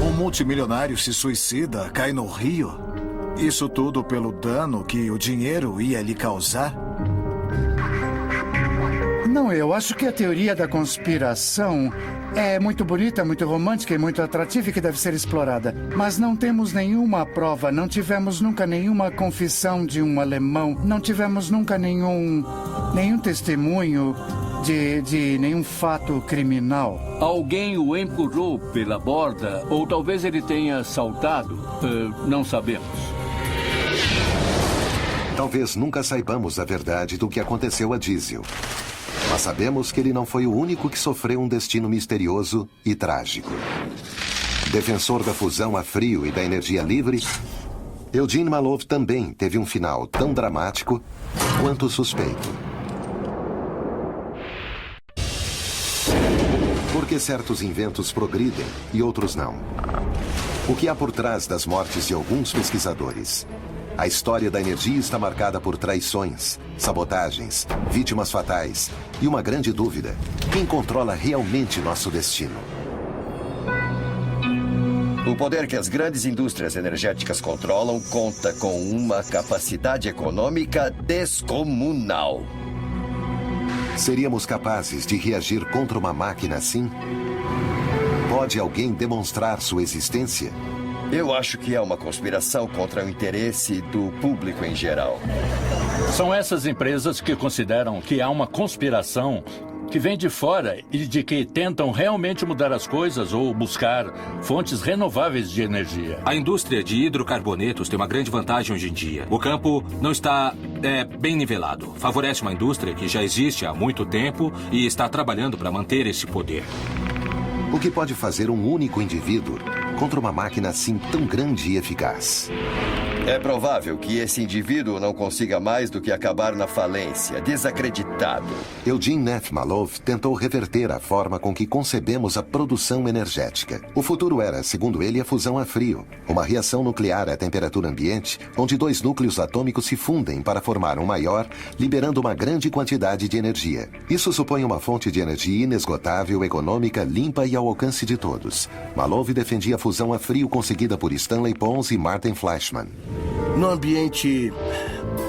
Um multimilionário se suicida, cai no rio. Isso tudo pelo dano que o dinheiro ia lhe causar? Não, eu acho que a teoria da conspiração é muito bonita, muito romântica e muito atrativa e que deve ser explorada. Mas não temos nenhuma prova, não tivemos nunca nenhuma confissão de um alemão, não tivemos nunca nenhum testemunho de nenhum fato criminal. Alguém o empurrou pela borda ou talvez ele tenha saltado. Não sabemos. Talvez nunca saibamos a verdade do que aconteceu a Diesel. Mas sabemos que ele não foi o único que sofreu um destino misterioso e trágico. Defensor da fusão a frio e da energia livre, Eugene Malov também teve um final tão dramático quanto suspeito. Por que certos inventos progridem e outros não? O que há por trás das mortes de alguns pesquisadores? A história da energia está marcada por traições, sabotagens, vítimas fatais e uma grande dúvida: quem controla realmente nosso destino? O poder que as grandes indústrias energéticas controlam conta com uma capacidade econômica descomunal. Seríamos capazes de reagir contra uma máquina assim? Pode alguém demonstrar sua existência? Eu acho que é uma conspiração contra o interesse do público em geral. São essas empresas que consideram que há uma conspiração que vem de fora e de que tentam realmente mudar as coisas ou buscar fontes renováveis de energia. A indústria de hidrocarbonetos tem uma grande vantagem hoje em dia. O campo não está bem nivelado. Favorece uma indústria que já existe há muito tempo e está trabalhando para manter esse poder. O que pode fazer um único indivíduo contra uma máquina assim tão grande e eficaz? É provável que esse indivíduo não consiga mais do que acabar na falência, desacreditado. Eugene Neff Malov tentou reverter a forma com que concebemos a produção energética. O futuro era, segundo ele, a fusão a frio, uma reação nuclear à temperatura ambiente, onde dois núcleos atômicos se fundem para formar um maior, liberando uma grande quantidade de energia. Isso supõe uma fonte de energia inesgotável, econômica, limpa e ao alcance de todos. Malov defendia a fusão a frio conseguida por Stanley Pons e Martin Fleischmann. No ambiente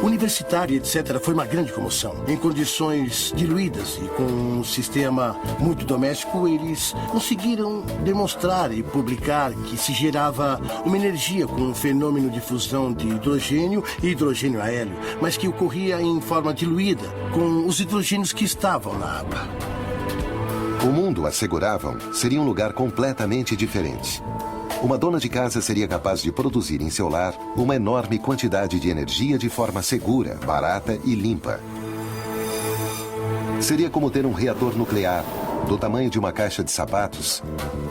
universitário, etc., foi uma grande comoção. Em condições diluídas e com um sistema muito doméstico, eles conseguiram demonstrar e publicar que se gerava uma energia com um fenômeno de fusão de hidrogênio e hidrogênio a hélio, mas que ocorria em forma diluída com os hidrogênios que estavam na água. O mundo, asseguravam, seria um lugar completamente diferente. Uma dona de casa seria capaz de produzir em seu lar uma enorme quantidade de energia de forma segura, barata e limpa. Seria como ter um reator nuclear, do tamanho de uma caixa de sapatos,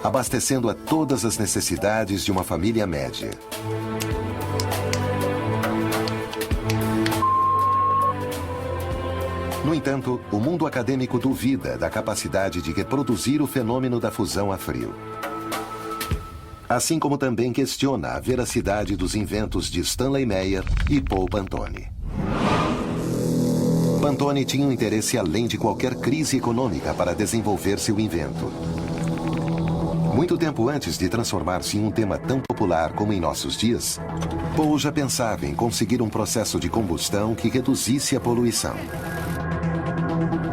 abastecendo a todas as necessidades de uma família média. No entanto, o mundo acadêmico duvida da capacidade de reproduzir o fenômeno da fusão a frio. Assim como também questiona a veracidade dos inventos de Stanley Meyer e Paul Pantone. Pantone tinha um interesse além de qualquer crise econômica para desenvolver seu invento. Muito tempo antes de transformar-se em um tema tão popular como em nossos dias, Paul já pensava em conseguir um processo de combustão que reduzisse a poluição.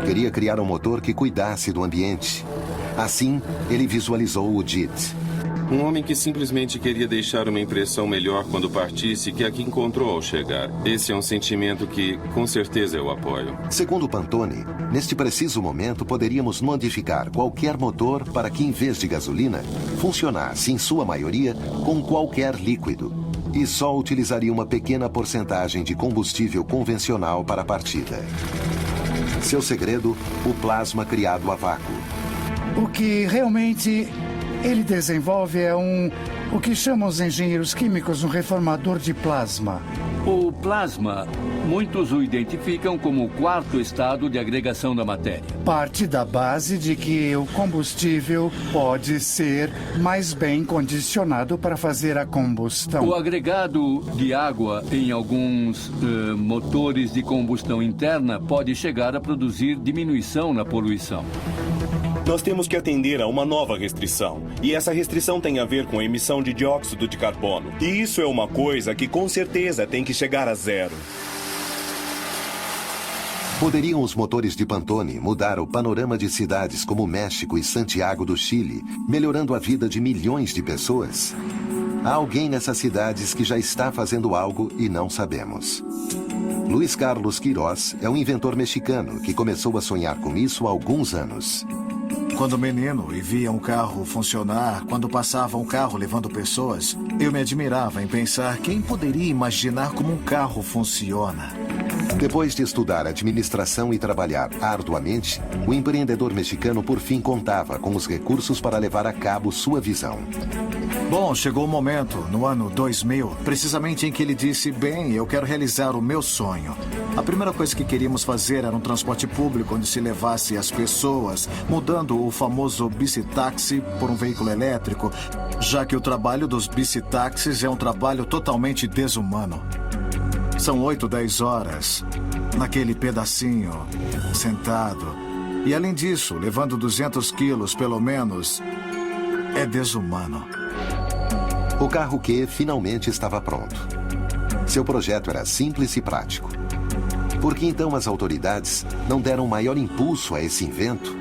Queria criar um motor que cuidasse do ambiente. Assim, ele visualizou o JIT. Um homem que simplesmente queria deixar uma impressão melhor quando partisse que a que encontrou ao chegar. Esse é um sentimento que, com certeza, eu apoio. Segundo Pantone, neste preciso momento poderíamos modificar qualquer motor para que, em vez de gasolina, funcionasse, em sua maioria, com qualquer líquido. E só utilizaria uma pequena porcentagem de combustível convencional para a partida. Seu segredo, o plasma criado a vácuo. O que realmente ele desenvolve é o que chamam os engenheiros químicos um reformador de plasma. O plasma, muitos o identificam como o quarto estado de agregação da matéria. Parte da base de que o combustível pode ser mais bem condicionado para fazer a combustão. O agregado de água em alguns motores de combustão interna pode chegar a produzir diminuição na poluição. Nós temos que atender a uma nova restrição. E essa restrição tem a ver com a emissão de dióxido de carbono. E isso é uma coisa que com certeza tem que chegar a zero. Poderiam os motores de Pantone mudar o panorama de cidades como México e Santiago do Chile, melhorando a vida de milhões de pessoas? Há alguém nessas cidades que já está fazendo algo e não sabemos. Luiz Carlos Queiroz é um inventor mexicano que começou a sonhar com isso há alguns anos. Quando menino e via um carro funcionar, quando passava um carro levando pessoas, eu me admirava em pensar quem poderia imaginar como um carro funciona. Depois de estudar administração e trabalhar arduamente, o empreendedor mexicano por fim contava com os recursos para levar a cabo sua visão. Bom, chegou o momento, no ano 2000, precisamente em que ele disse, bem, eu quero realizar o meu sonho. A primeira coisa que queríamos fazer era um transporte público onde se levasse as pessoas, mudando o famoso bicitaxi por um veículo elétrico, já que o trabalho dos bicitaxis é um trabalho totalmente desumano. São 8, 10 horas, naquele pedacinho, sentado. E além disso, levando 200 quilos pelo menos, é desumano. O carro Q finalmente estava pronto. Seu projeto era simples e prático. Por que então as autoridades não deram maior impulso a esse invento,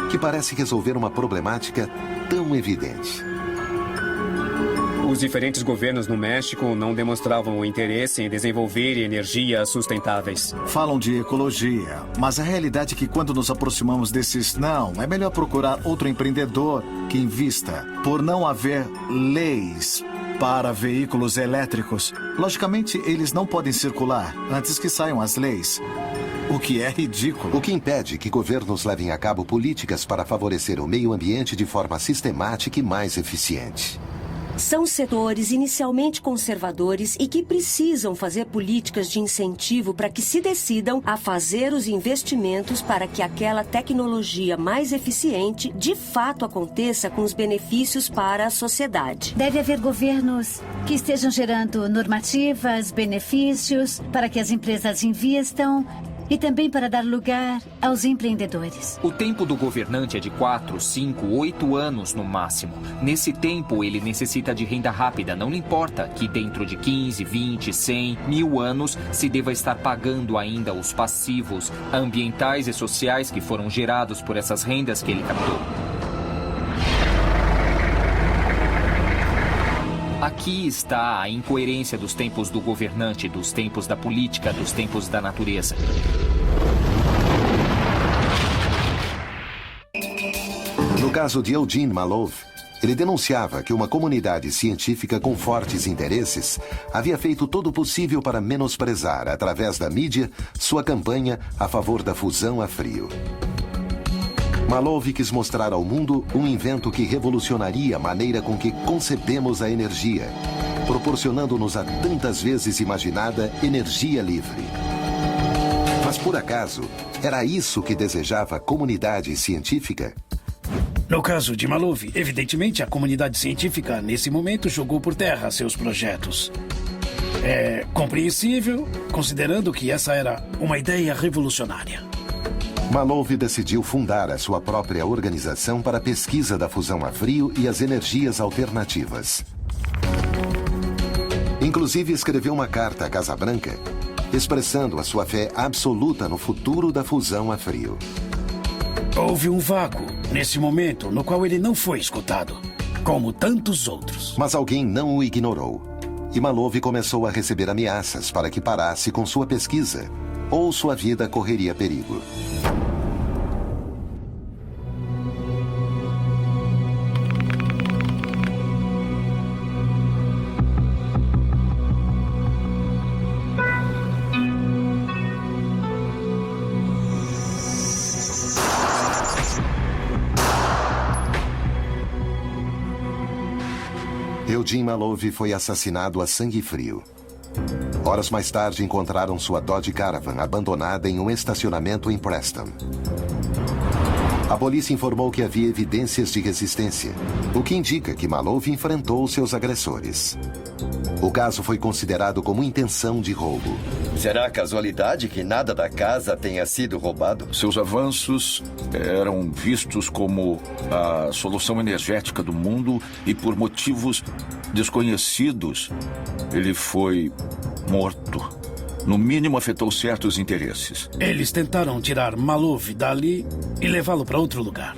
que parece resolver uma problemática tão evidente? Os diferentes governos no México não demonstravam o interesse em desenvolver energias sustentáveis. Falam de ecologia, mas a realidade é que quando nos aproximamos desses não, é melhor procurar outro empreendedor que invista. Por não haver leis para veículos elétricos, logicamente eles não podem circular antes que saiam as leis. O que é ridículo. O que impede que governos levem a cabo políticas para favorecer o meio ambiente de forma sistemática e mais eficiente. São setores inicialmente conservadores e que precisam fazer políticas de incentivo para que se decidam a fazer os investimentos para que aquela tecnologia mais eficiente de fato aconteça com os benefícios para a sociedade. Deve haver governos que estejam gerando normativas, benefícios para que as empresas invistam e também para dar lugar aos empreendedores. O tempo do governante é de 4, 5, 8 anos no máximo. Nesse tempo, ele necessita de renda rápida. Não lhe importa que dentro de 15, 20, 100, 1000 anos se deva estar pagando ainda os passivos ambientais e sociais que foram gerados por essas rendas que ele captou. Aqui está a incoerência dos tempos do governante, dos tempos da política, dos tempos da natureza. No caso de Eugene Malov, ele denunciava que uma comunidade científica com fortes interesses havia feito todo o possível para menosprezar, através da mídia, sua campanha a favor da fusão a frio. Malov quis mostrar ao mundo um invento que revolucionaria a maneira com que concebemos a energia, proporcionando-nos a tantas vezes imaginada energia livre. Mas, por acaso, era isso que desejava a comunidade científica? No caso de Malov, evidentemente a comunidade científica, nesse momento, jogou por terra seus projetos. É compreensível, considerando que essa era uma ideia revolucionária. Malov decidiu fundar a sua própria organização para a pesquisa da fusão a frio e as energias alternativas. Inclusive, escreveu uma carta à Casa Branca, expressando a sua fé absoluta no futuro da fusão a frio. Houve um vácuo, nesse momento, no qual ele não foi escutado, como tantos outros. Mas alguém não o ignorou. E Malov começou a receber ameaças para que parasse com sua pesquisa, ou sua vida correria perigo. Eugene Malov foi assassinado a sangue frio. Horas mais tarde, encontraram sua Dodge Caravan abandonada em um estacionamento em Preston. A polícia informou que havia evidências de resistência, o que indica que Malov enfrentou seus agressores. O caso foi considerado como intenção de roubo. Será casualidade que nada da casa tenha sido roubado? Seus avanços eram vistos como a solução energética do mundo e, por motivos desconhecidos, ele foi morto. No mínimo, afetou certos interesses. Eles tentaram tirar Malov dali e levá-lo para outro lugar.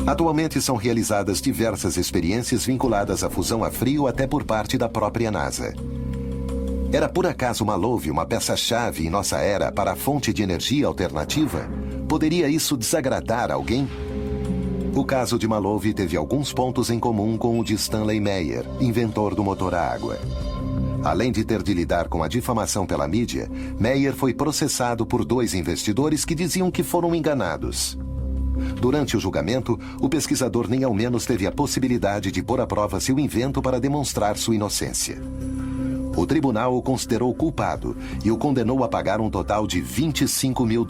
Atualmente são realizadas diversas experiências vinculadas à fusão a frio até por parte da própria NASA. Era por acaso Malov uma peça-chave em nossa era para a fonte de energia alternativa? Poderia isso desagradar alguém? O caso de Malov teve alguns pontos em comum com o de Stanley Meyer, inventor do motor a água. Além de ter de lidar com a difamação pela mídia, Meyer foi processado por 2 investidores que diziam que foram enganados. Durante o julgamento, o pesquisador nem ao menos teve a possibilidade de pôr à prova seu invento para demonstrar sua inocência. O tribunal o considerou culpado e o condenou a pagar um total de $25 mil.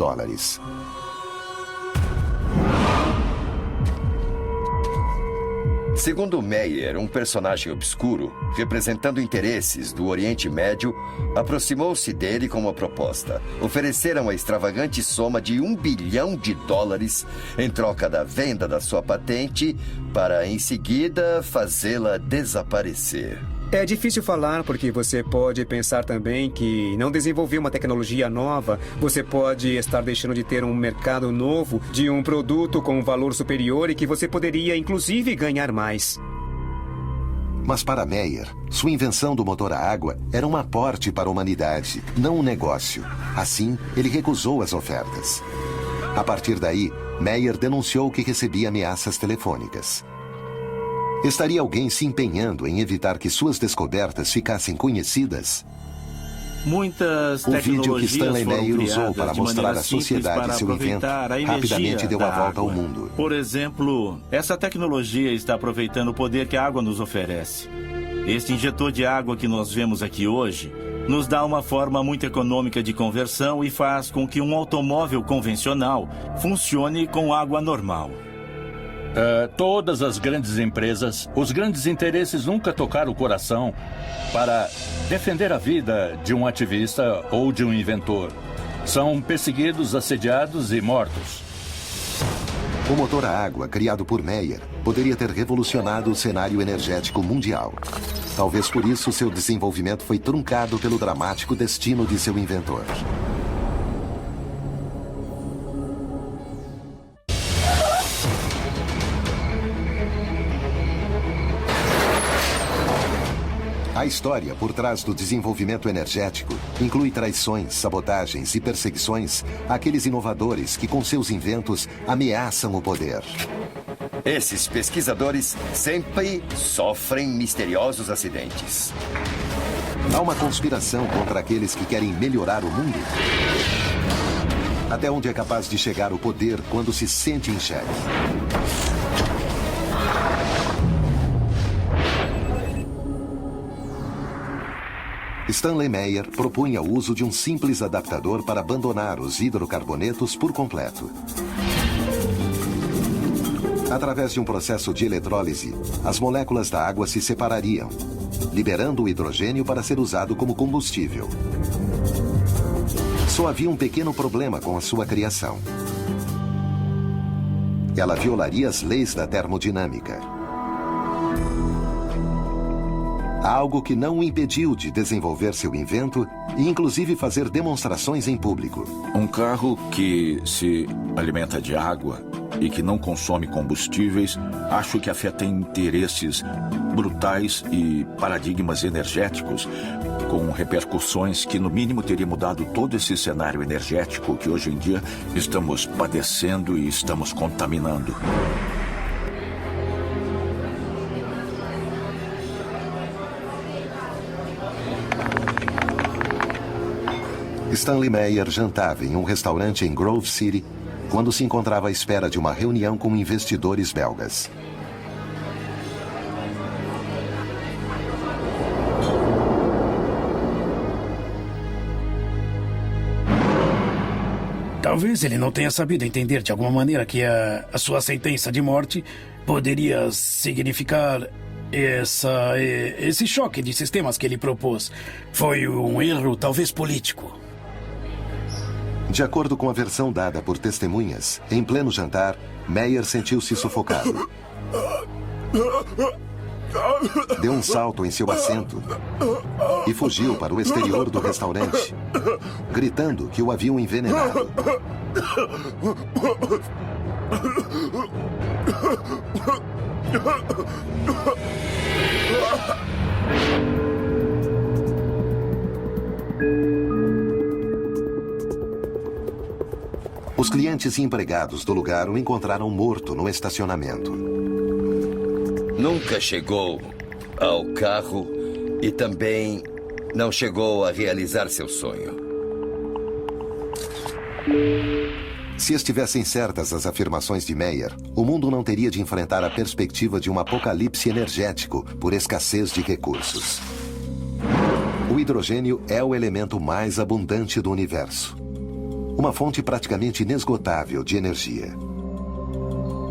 Segundo Meyer, um personagem obscuro, representando interesses do Oriente Médio, aproximou-se dele com uma proposta. Ofereceram a extravagante soma de $1 bilhão em troca da venda da sua patente para, em seguida, fazê-la desaparecer. É difícil falar porque você pode pensar também que não desenvolver uma tecnologia nova, você pode estar deixando de ter um mercado novo de um produto com um valor superior e que você poderia, inclusive, ganhar mais. Mas para Meyer, sua invenção do motor a água era um aporte para a humanidade, não um negócio. Assim, ele recusou as ofertas. A partir daí, Meyer denunciou que recebia ameaças telefônicas. Estaria alguém se empenhando em evitar que suas descobertas ficassem conhecidas? Muitas o vídeo que Stanley Meyer usou para de mostrar à sociedade seu invento rapidamente deu a volta ao mundo. Por exemplo, essa tecnologia está aproveitando o poder que a água nos oferece. Este injetor de água que nós vemos aqui hoje nos dá uma forma muito econômica de conversão e faz com que um automóvel convencional funcione com água normal. Todas as grandes empresas, os grandes interesses nunca tocaram o coração para defender a vida de um ativista ou de um inventor. São perseguidos, assediados e mortos. O motor a água, criado por Meyer, poderia ter revolucionado o cenário energético mundial. Talvez por isso seu desenvolvimento foi truncado pelo dramático destino de seu inventor. A história por trás do desenvolvimento energético inclui traições, sabotagens e perseguições àqueles inovadores que, com seus inventos, ameaçam o poder. Esses pesquisadores sempre sofrem misteriosos acidentes. Há uma conspiração contra aqueles que querem melhorar o mundo? Até onde é capaz de chegar o poder quando se sente em xeque? Stanley Meyer propunha o uso de um simples adaptador para abandonar os hidrocarbonetos por completo. Através de um processo de eletrólise, as moléculas da água se separariam, liberando o hidrogênio para ser usado como combustível. Só havia um pequeno problema com a sua criação. Ela violaria as leis da termodinâmica. Algo que não o impediu de desenvolver seu invento e, inclusive, fazer demonstrações em público. Um carro que se alimenta de água e que não consome combustíveis, acho que afeta interesses brutais e paradigmas energéticos com repercussões que, no mínimo, teria mudado todo esse cenário energético que hoje em dia estamos padecendo e estamos contaminando. Stanley Meyer jantava em um restaurante em Grove City quando se encontrava à espera de uma reunião com investidores belgas. Talvez ele não tenha sabido entender de alguma maneira que a sua sentença de morte poderia significar esse choque de sistemas que ele propôs. Foi um erro, talvez político. De acordo com a versão dada por testemunhas, em pleno jantar, Meyer sentiu-se sufocado. deu um salto em seu assento e fugiu para o exterior do restaurante, gritando que o haviam envenenado. Os clientes e empregados do lugar o encontraram morto no estacionamento. Nunca chegou ao carro e também não chegou a realizar seu sonho. Se estivessem certas as afirmações de Meyer, o mundo não teria de enfrentar a perspectiva de um apocalipse energético por escassez de recursos. O hidrogênio é o elemento mais abundante do universo. Uma fonte praticamente inesgotável de energia.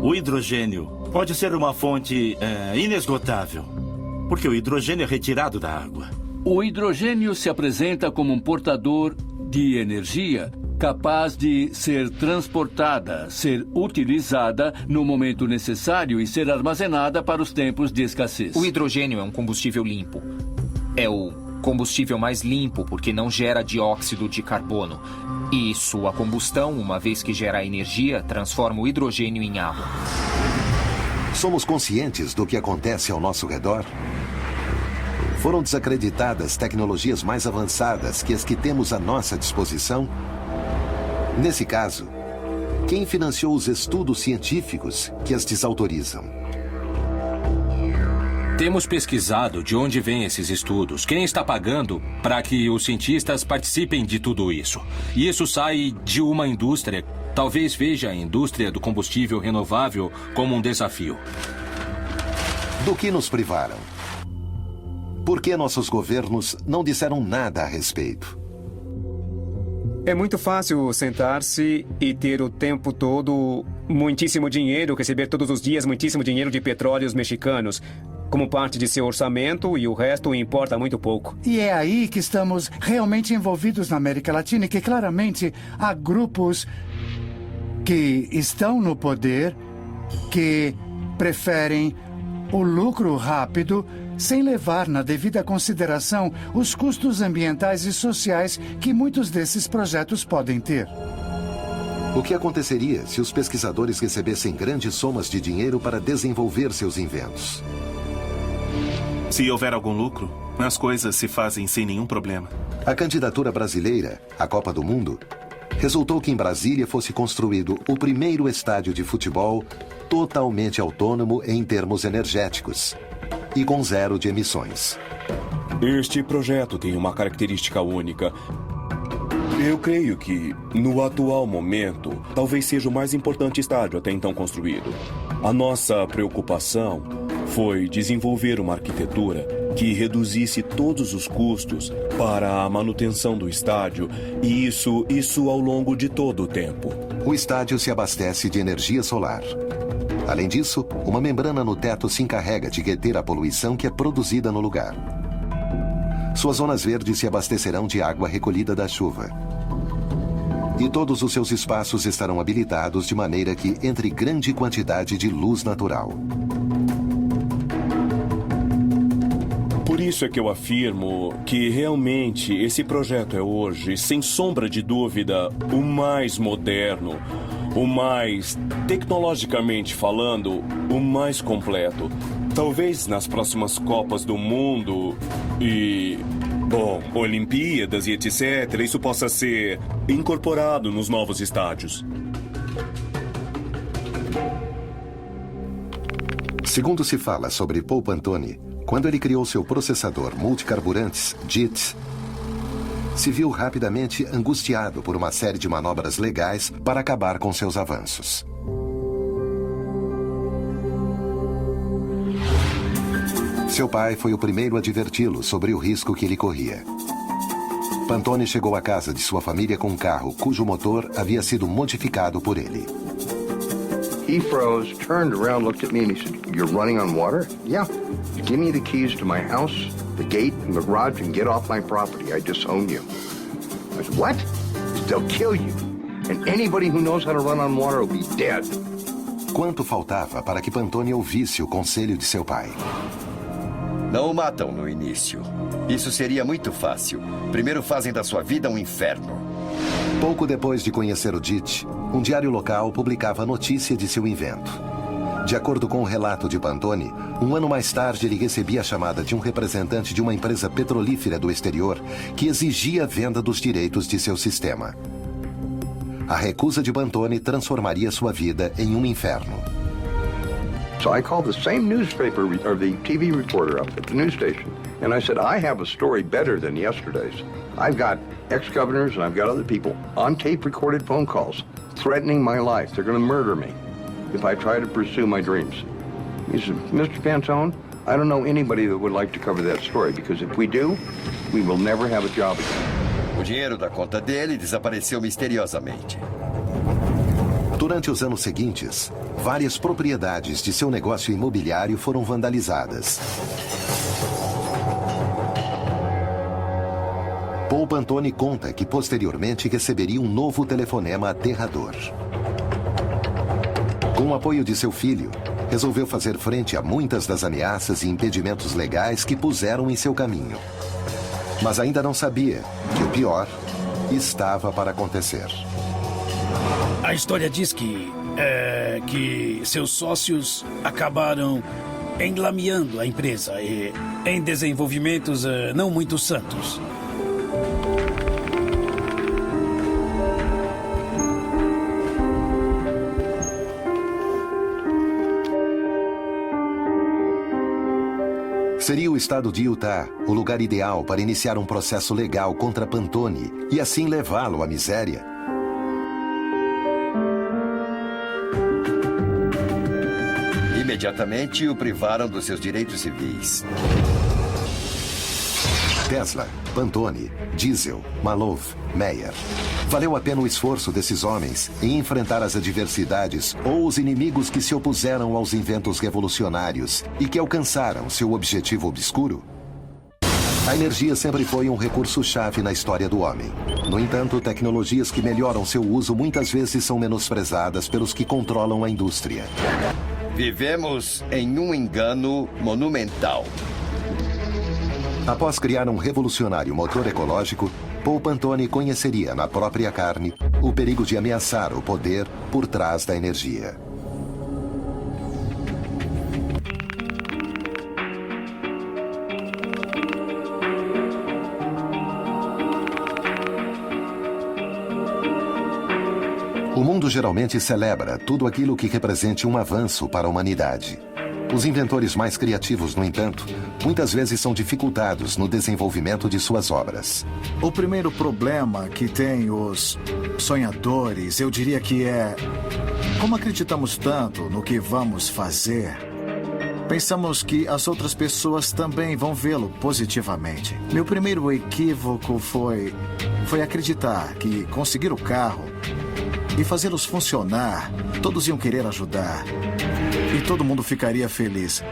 O hidrogênio pode ser uma fonte inesgotável, porque o hidrogênio é retirado da água. O hidrogênio se apresenta como um portador de energia capaz de ser transportada, ser utilizada no momento necessário e ser armazenada para os tempos de escassez. O hidrogênio é um combustível limpo. É o combustível mais limpo porque não gera dióxido de carbono. E sua combustão, uma vez que gera energia, transforma o hidrogênio em água. Somos conscientes do que acontece ao nosso redor? Foram desacreditadas tecnologias mais avançadas que as que temos à nossa disposição? Nesse caso, quem financiou os estudos científicos que as desautorizam? Temos pesquisado de onde vêm esses estudos, quem está pagando para que os cientistas participem de tudo isso. E isso sai de uma indústria. Talvez veja a indústria do combustível renovável como um desafio. Do que nos privaram? Por que nossos governos não disseram nada a respeito? É muito fácil sentar-se e ter o tempo todo muitíssimo dinheiro, receber todos os dias muitíssimo dinheiro de petróleos mexicanos como parte de seu orçamento e o resto importa muito pouco. E é aí que estamos realmente envolvidos na América Latina e que claramente há grupos que estão no poder, que preferem o lucro rápido sem levar na devida consideração os custos ambientais e sociais que muitos desses projetos podem ter. O que aconteceria se os pesquisadores recebessem grandes somas de dinheiro para desenvolver seus inventos? Se houver algum lucro, as coisas se fazem sem nenhum problema. A candidatura brasileira à Copa do Mundo resultou que em Brasília fosse construído o primeiro estádio de futebol totalmente autônomo em termos energéticos e com zero de emissões. Este projeto tem uma característica única. Eu creio que, no atual momento, talvez seja o mais importante estádio até então construído. A nossa preocupação foi desenvolver uma arquitetura que reduzisse todos os custos para a manutenção do estádio, e isso ao longo de todo o tempo. O estádio se abastece de energia solar. Além disso, uma membrana no teto se encarrega de reter a poluição que é produzida no lugar. Suas zonas verdes se abastecerão de água recolhida da chuva. E todos os seus espaços estarão habilitados de maneira que entre grande quantidade de luz natural. Por isso é que eu afirmo que realmente esse projeto é hoje, sem sombra de dúvida, o mais moderno, o mais, tecnologicamente falando, o mais completo. Talvez nas próximas Copas do Mundo e, Olimpíadas e etc., isso possa ser incorporado nos novos estádios. Segundo se fala sobre Paul Pantone, quando ele criou seu processador multicarburantes, JIT, se viu rapidamente angustiado por uma série de manobras legais para acabar com seus avanços. Seu pai foi o primeiro a adverti-lo sobre o risco que ele corria. Pantone chegou à casa de sua família com um carro cujo motor havia sido modificado por ele. He froze, turned around, looked at me, and he said, "You're running on water?" "Yeah. Give me the keys to my house, the gate, and the garage, and get off my property. I disown you." I said, "What?" He said, "They'll kill you. And anybody who knows how to run on water will be dead." Quanto faltava para que Pantone ouvisse o conselho de seu pai? Não o matam no início. Isso seria muito fácil. Primeiro fazem da sua vida um inferno. Pouco depois de conhecer o DIT, um diário local publicava a notícia de seu invento. De acordo com o relato de Pantone, um ano mais tarde ele recebia a chamada de um representante de uma empresa petrolífera do exterior que exigia a venda dos direitos de seu sistema. A recusa de Pantone transformaria sua vida em um inferno. So I called the same newspaper or the TV reporter up at the news station, and I said, I have a story better than yesterday's. I've got ex-governors and I've got other people on tape-recorded phone calls threatening my life. They're going to murder me if I try to pursue my dreams. He said, Mr. Pantone, I don't know anybody that would like to cover that story, because if we do, we will never have a job again. O dinheiro da conta dele desapareceu misteriosamente. Durante os anos seguintes, várias propriedades de seu negócio imobiliário foram vandalizadas. Paul Pantone conta que posteriormente receberia um novo telefonema aterrador. Com o apoio de seu filho, resolveu fazer frente a muitas das ameaças e impedimentos legais que puseram em seu caminho. Mas ainda não sabia que o pior estava para acontecer. A história diz que seus sócios acabaram enlameando a empresa em desenvolvimentos não muito santos. Seria o estado de Utah o lugar ideal para iniciar um processo legal contra Pantone e assim levá-lo à miséria? Imediatamente o privaram dos seus direitos civis. Tesla, Pantone, Diesel, Malov, Meyer. Valeu a pena o esforço desses homens em enfrentar as adversidades ou os inimigos que se opuseram aos inventos revolucionários e que alcançaram seu objetivo obscuro? A energia sempre foi um recurso-chave na história do homem. No entanto, tecnologias que melhoram seu uso muitas vezes são menosprezadas pelos que controlam a indústria. Vivemos em um engano monumental. Após criar um revolucionário motor ecológico, Paul Pantone conheceria na própria carne o perigo de ameaçar o poder por trás da energia. O mundo geralmente celebra tudo aquilo que represente um avanço para a humanidade. Os inventores mais criativos, no entanto, muitas vezes são dificultados no desenvolvimento de suas obras. O primeiro problema que tem os sonhadores, eu diria que é como acreditamos tanto no que vamos fazer, pensamos que as outras pessoas também vão vê-lo positivamente. Meu primeiro equívoco foi acreditar que conseguir o carro e fazê-los funcionar, todos iam querer ajudar. E todo mundo ficaria feliz.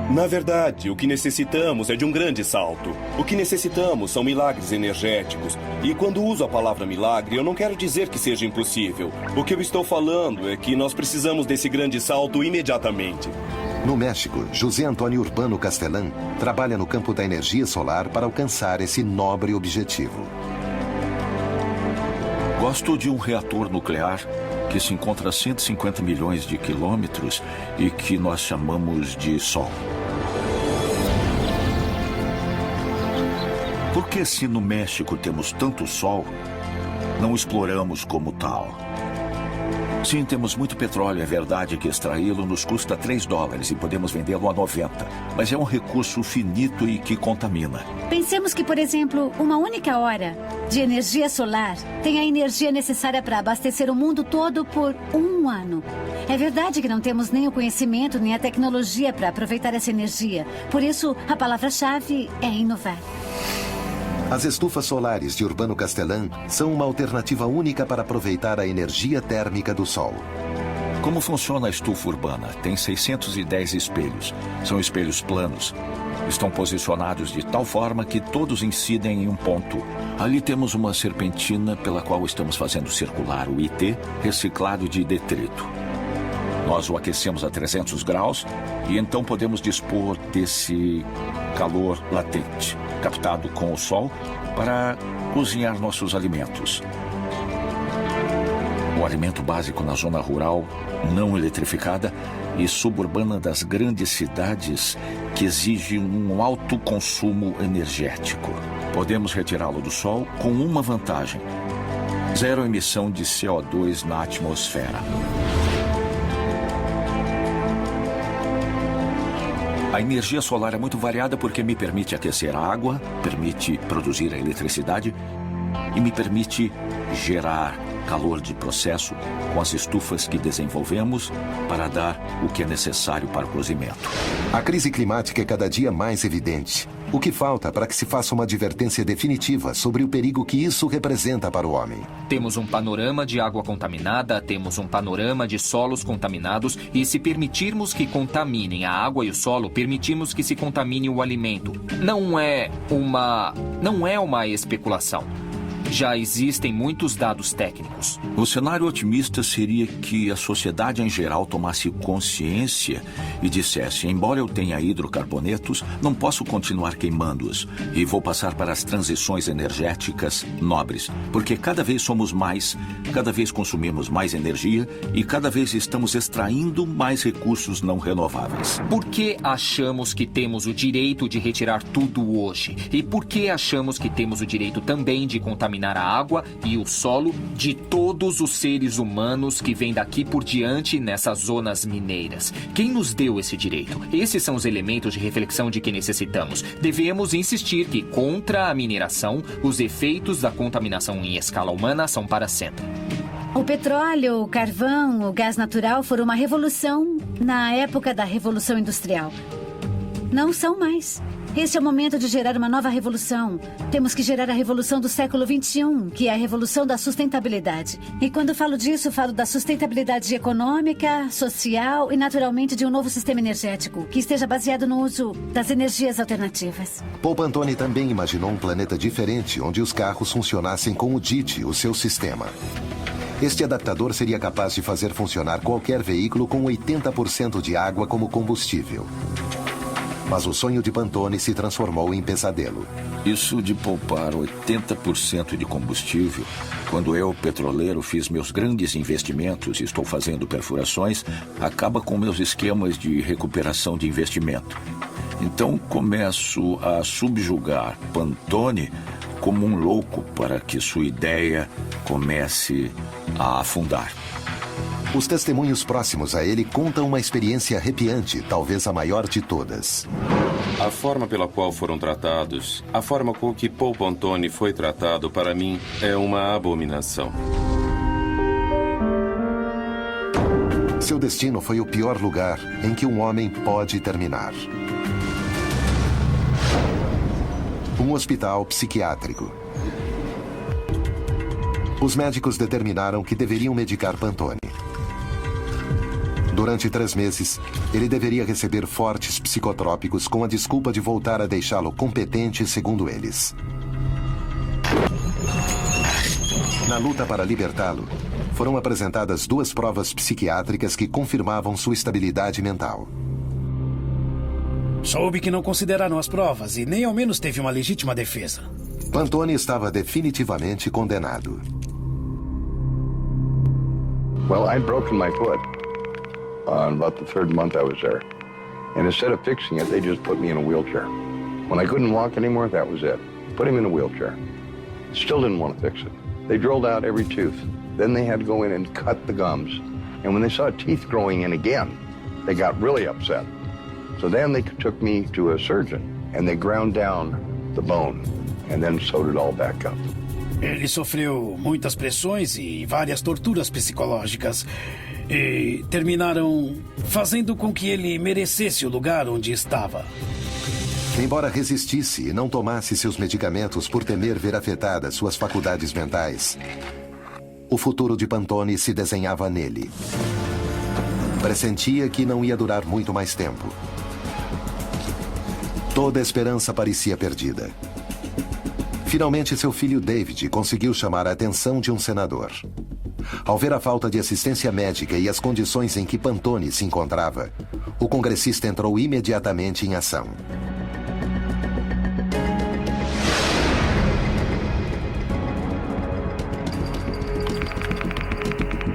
Na verdade, o que necessitamos é de um grande salto. O que necessitamos são milagres energéticos. E quando uso a palavra milagre, eu não quero dizer que seja impossível. O que eu estou falando é que nós precisamos desse grande salto imediatamente. No México, José Antônio Urbano Castelán trabalha no campo da energia solar para alcançar esse nobre objetivo. Gosto de um reator nuclear que se encontra a 150 milhões de quilômetros e que nós chamamos de Sol. Por que, se no México temos tanto Sol, não exploramos como tal? Sim, temos muito petróleo. É verdade que extraí-lo nos custa $3 e podemos vendê-lo a 90. Mas é um recurso finito e que contamina. Pensemos que, por exemplo, uma única hora de energia solar tem a energia necessária para abastecer o mundo todo por 1 ano. É verdade que não temos nem o conhecimento, nem a tecnologia para aproveitar essa energia. Por isso, a palavra-chave é inovar. As estufas solares de Urbano Castelán são uma alternativa única para aproveitar a energia térmica do Sol. Como funciona a estufa urbana? Tem 610 espelhos. São espelhos planos. Estão posicionados de tal forma que todos incidem em um ponto. Ali temos uma serpentina pela qual estamos fazendo circular o IT reciclado de detrito. Nós o aquecemos a 300 graus e então podemos dispor desse calor latente, captado com o sol, para cozinhar nossos alimentos. O alimento básico na zona rural, não eletrificada e suburbana das grandes cidades, que exige um alto consumo energético. Podemos retirá-lo do sol com uma vantagem: zero emissão de CO2 na atmosfera. A energia solar é muito variada porque me permite aquecer a água, permite produzir a eletricidade e me permite gerar calor de processo com as estufas que desenvolvemos para dar o que é necessário para o cozimento. A crise climática é cada dia mais evidente. O que falta para que se faça uma advertência definitiva sobre o perigo que isso representa para o homem? Temos um panorama de água contaminada, temos um panorama de solos contaminados e, se permitirmos que contaminem a água e o solo, permitimos que se contamine o alimento. Não é uma especulação. Já existem muitos dados técnicos. O cenário otimista seria que a sociedade em geral tomasse consciência e dissesse: embora eu tenha hidrocarbonetos, não posso continuar queimando-os e vou passar para as transições energéticas nobres, porque cada vez somos mais, cada vez consumimos mais energia e cada vez estamos extraindo mais recursos não renováveis. Por que achamos que temos o direito de retirar tudo hoje? E por que achamos que temos o direito também de contaminar a água e o solo de todos os seres humanos que vêm daqui por diante nessas zonas mineiras? Quem nos deu esse direito? Esses são os elementos de reflexão de que necessitamos. Devemos insistir que, contra a mineração, os efeitos da contaminação em escala humana são para sempre. O petróleo, o carvão, o gás natural foram uma revolução na época da Revolução Industrial. Não são mais. Este é o momento de gerar uma nova revolução. Temos que gerar a revolução do século XXI, que é a revolução da sustentabilidade. E quando falo disso, falo da sustentabilidade econômica, social e, naturalmente, de um novo sistema energético, que esteja baseado no uso das energias alternativas. Paul Pantone também imaginou um planeta diferente, onde os carros funcionassem com o DIT, o seu sistema. Este adaptador seria capaz de fazer funcionar qualquer veículo com 80% de água como combustível. Mas o sonho de Pantone se transformou em pesadelo. Isso de poupar 80% de combustível, quando eu, petroleiro, fiz meus grandes investimentos e estou fazendo perfurações, acaba com meus esquemas de recuperação de investimento. Então começo a subjugar Pantone como um louco para que sua ideia comece a afundar. Os testemunhos próximos a ele contam uma experiência arrepiante, talvez a maior de todas. A forma pela qual foram tratados, a forma com que Paul Pantone foi tratado, para mim, é uma abominação. Seu destino foi o pior lugar em que um homem pode terminar. Um hospital psiquiátrico. Os médicos determinaram que deveriam medicar Pantone. Durante 3 meses, ele deveria receber fortes psicotrópicos com a desculpa de voltar a deixá-lo competente, segundo eles. Na luta para libertá-lo, foram apresentadas 2 provas psiquiátricas que confirmavam sua estabilidade mental. Soube que não consideraram as provas e nem ao menos teve uma legítima defesa. Pantone estava definitivamente condenado. Well, I'd broken my foot on about the 3rd month I was there. And instead of fixing it, they just put me in a wheelchair. When I couldn't walk anymore, that was it. Put him in a wheelchair. Still didn't want to fix it. They drilled out every tooth. Then they had to go in and cut the gums. And when they saw teeth growing in again, they got really upset. So then they took me to a surgeon, and they ground down the bone, and then sewed it all back up. Ele sofreu muitas pressões e várias torturas psicológicas. E terminaram fazendo com que ele merecesse o lugar onde estava. Embora resistisse e não tomasse seus medicamentos por temer ver afetadas suas faculdades mentais, o futuro de Pantone se desenhava nele. Pressentia que não ia durar muito mais tempo. Toda a esperança parecia perdida. Finalmente, seu filho David conseguiu chamar a atenção de um senador. Ao ver a falta de assistência médica e as condições em que Pantone se encontrava, o congressista entrou imediatamente em ação.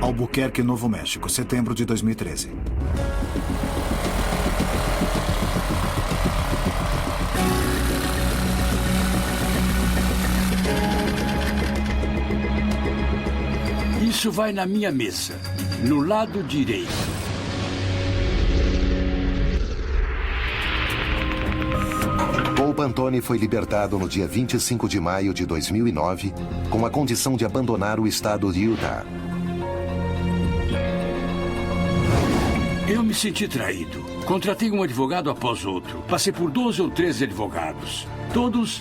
Albuquerque, Novo México, setembro de 2013. Isso vai na minha mesa, no lado direito. Paul Pantone foi libertado no dia 25 de maio de 2009, com a condição de abandonar o estado de Utah. Eu me senti traído. Contratei um advogado após outro. Passei por 12 ou 13 advogados. Todos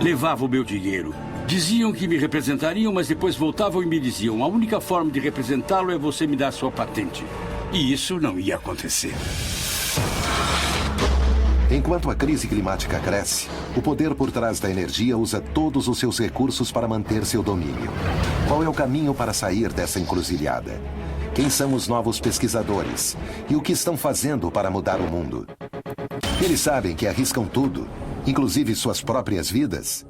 levavam o meu dinheiro. Diziam que me representariam, mas depois voltavam e me diziam: a única forma de representá-lo é você me dar sua patente. E isso não ia acontecer. Enquanto a crise climática cresce, o poder por trás da energia usa todos os seus recursos para manter seu domínio. Qual é o caminho para sair dessa encruzilhada? Quem são os novos pesquisadores? E o que estão fazendo para mudar o mundo? Eles sabem que arriscam tudo, inclusive suas próprias vidas?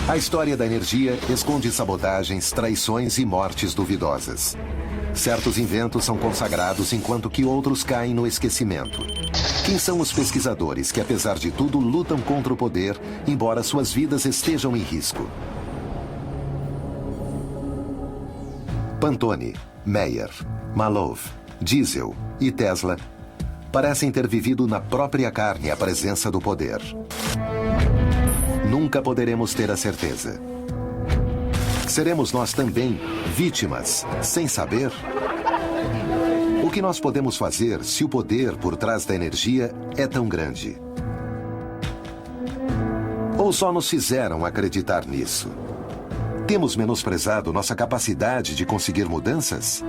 A história da energia esconde sabotagens, traições e mortes duvidosas. Certos inventos são consagrados enquanto que outros caem no esquecimento. Quem são os pesquisadores que, apesar de tudo, lutam contra o poder, embora suas vidas estejam em risco? Pantone, Meyer, Malov, Diesel e Tesla parecem ter vivido na própria carne a presença do poder. Nunca poderemos ter a certeza. Seremos nós também vítimas, sem saber? O que nós podemos fazer se o poder por trás da energia é tão grande? Ou só nos fizeram acreditar nisso? Temos menosprezado nossa capacidade de conseguir mudanças?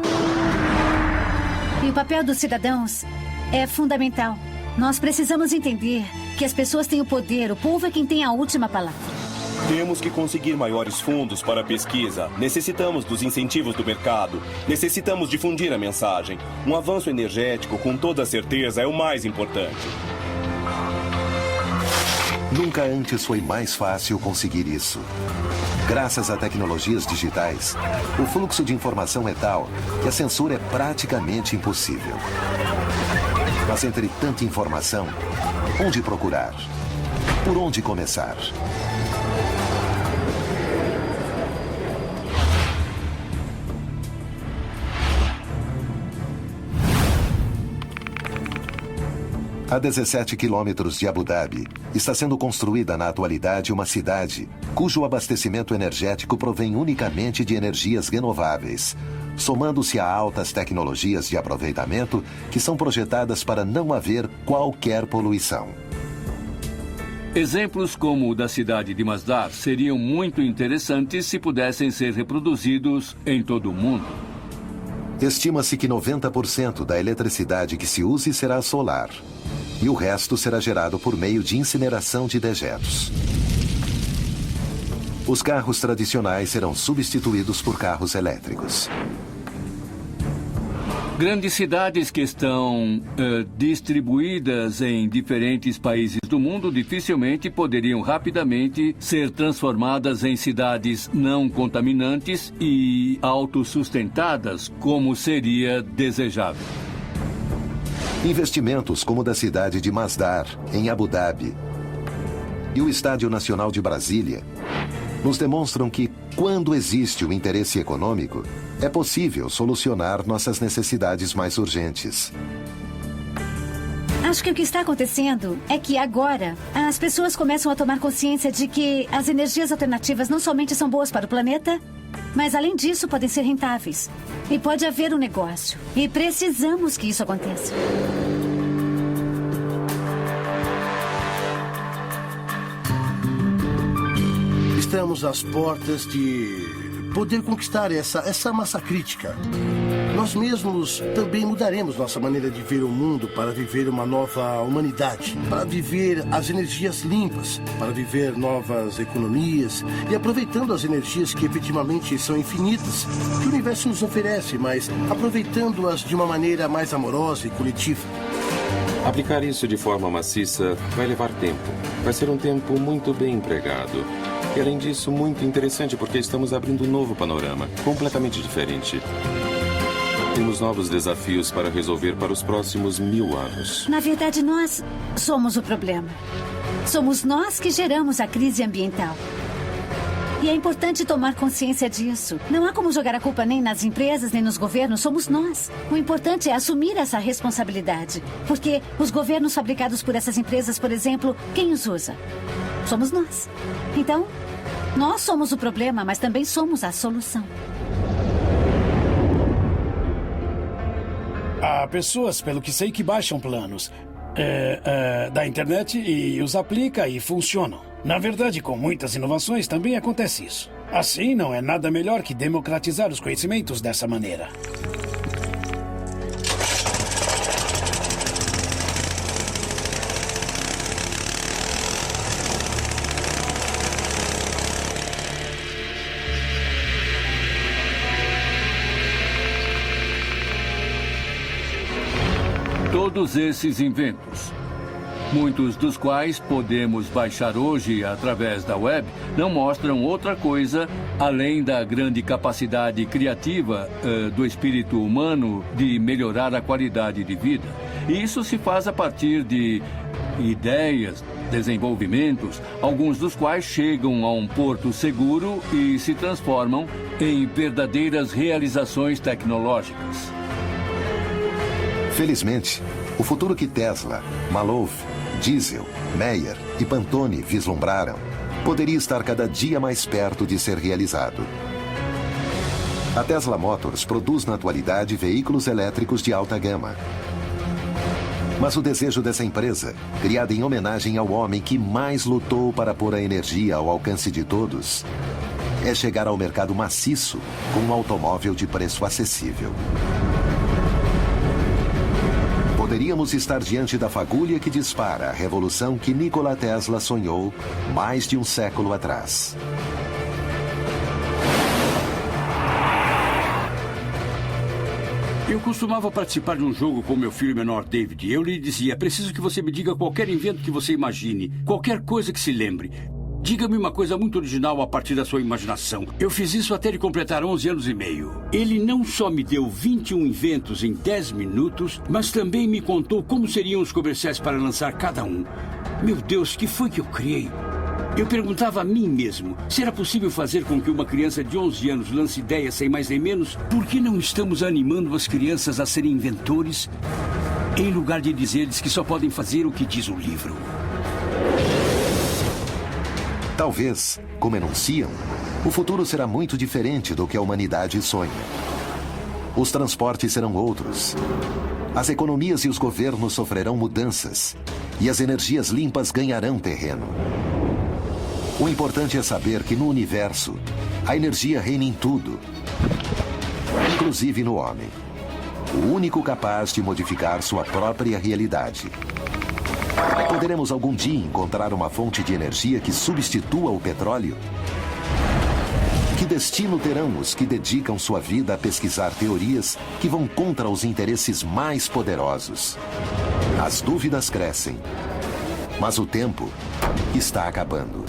E o papel dos cidadãos é fundamental. Nós precisamos entender que as pessoas têm o poder, o povo é quem tem a última palavra. Temos que conseguir maiores fundos para a pesquisa. Necessitamos dos incentivos do mercado. Necessitamos difundir a mensagem. Um avanço energético, com toda certeza, é o mais importante. Nunca antes foi mais fácil conseguir isso. Graças a tecnologias digitais, o fluxo de informação é tal que a censura é praticamente impossível. Mas entre tanta informação, onde procurar? Por onde começar? A 17 quilômetros de Abu Dhabi, está sendo construída na atualidade uma cidade cujo abastecimento energético provém unicamente de energias renováveis, somando-se a altas tecnologias de aproveitamento que são projetadas para não haver qualquer poluição. Exemplos como o da cidade de Masdar seriam muito interessantes se pudessem ser reproduzidos em todo o mundo. Estima-se que 90% da eletricidade que se use será solar. E o resto será gerado por meio de incineração de dejetos. Os carros tradicionais serão substituídos por carros elétricos. Grandes cidades que estão distribuídas em diferentes países do mundo dificilmente poderiam rapidamente ser transformadas em cidades não contaminantes e autossustentadas, como seria desejável. Investimentos como o da cidade de Masdar, em Abu Dhabi, e o Estádio Nacional de Brasília, nos demonstram que, quando existe o interesse econômico, é possível solucionar nossas necessidades mais urgentes. Acho que o que está acontecendo é que agora as pessoas começam a tomar consciência de que as energias alternativas não somente são boas para o planeta, mas além disso podem ser rentáveis. E pode haver um negócio. E precisamos que isso aconteça. Estamos às portas de poder conquistar essa massa crítica. nós mesmos também mudaremos nossa maneira de ver o mundo para viver uma nova humanidade, para viver as energias limpas, para viver novas economias e aproveitando as energias que efetivamente são infinitas, que o universo nos oferece, mas aproveitando-as de uma maneira mais amorosa e coletiva. Aplicar isso de forma maciça vai levar tempo. Vai ser um tempo muito bem empregado. E, além disso, muito interessante porque estamos abrindo um novo panorama, completamente diferente. Temos novos desafios para resolver para os próximos 1000 anos. Na verdade, nós somos o problema. Somos nós que geramos a crise ambiental. E é importante tomar consciência disso. Não há como jogar a culpa nem nas empresas, nem nos governos. Somos nós. O importante é assumir essa responsabilidade. Porque os governos fabricados por essas empresas, por exemplo, quem os usa? Somos nós. Então, nós somos o problema, mas também somos a solução. Há pessoas, pelo que sei, que baixam planos da internet e os aplica e funcionam. Na verdade, com muitas inovações também acontece isso. Assim, não é nada melhor que democratizar os conhecimentos dessa maneira. Todos esses inventos, muitos dos quais podemos baixar hoje através da web, não mostram outra coisa além da grande capacidade criativa do espírito humano de melhorar a qualidade de vida. E isso se faz a partir de ideias, desenvolvimentos, alguns dos quais chegam a um porto seguro e se transformam em verdadeiras realizações tecnológicas. Felizmente, o futuro que Tesla, Maloof, Diesel, Meyer e Pantone vislumbraram poderia estar cada dia mais perto de ser realizado. A Tesla Motors produz na atualidade veículos elétricos de alta gama. Mas o desejo dessa empresa, criada em homenagem ao homem que mais lutou para pôr a energia ao alcance de todos, é chegar ao mercado maciço com um automóvel de preço acessível. Poderíamos estar diante da fagulha que dispara a revolução que Nikola Tesla sonhou mais de um século atrás. Eu costumava participar de um jogo com meu filho menor, David. Eu lhe dizia, preciso que você me diga qualquer invento que você imagine, qualquer coisa que se lembre. Diga-me uma coisa muito original a partir da sua imaginação. Eu fiz isso até ele completar 11 anos e meio. Ele não só me deu 21 inventos em 10 minutos, mas também me contou como seriam os comerciais para lançar cada um. Meu Deus, que foi que eu criei? Eu perguntava a mim mesmo, será possível fazer com que uma criança de 11 anos lance ideias sem mais nem menos? Por que não estamos animando as crianças a serem inventores, em lugar de dizer-lhes que só podem fazer o que diz o livro? Talvez, como enunciam, o futuro será muito diferente do que a humanidade sonha. Os transportes serão outros. As economias e os governos sofrerão mudanças. E as energias limpas ganharão terreno. O importante é saber que no universo, a energia reina em tudo, inclusive no homem. O único capaz de modificar sua própria realidade. Poderemos algum dia encontrar uma fonte de energia que substitua o petróleo? Que destino terão os que dedicam sua vida a pesquisar teorias que vão contra os interesses mais poderosos? As dúvidas crescem, mas o tempo está acabando.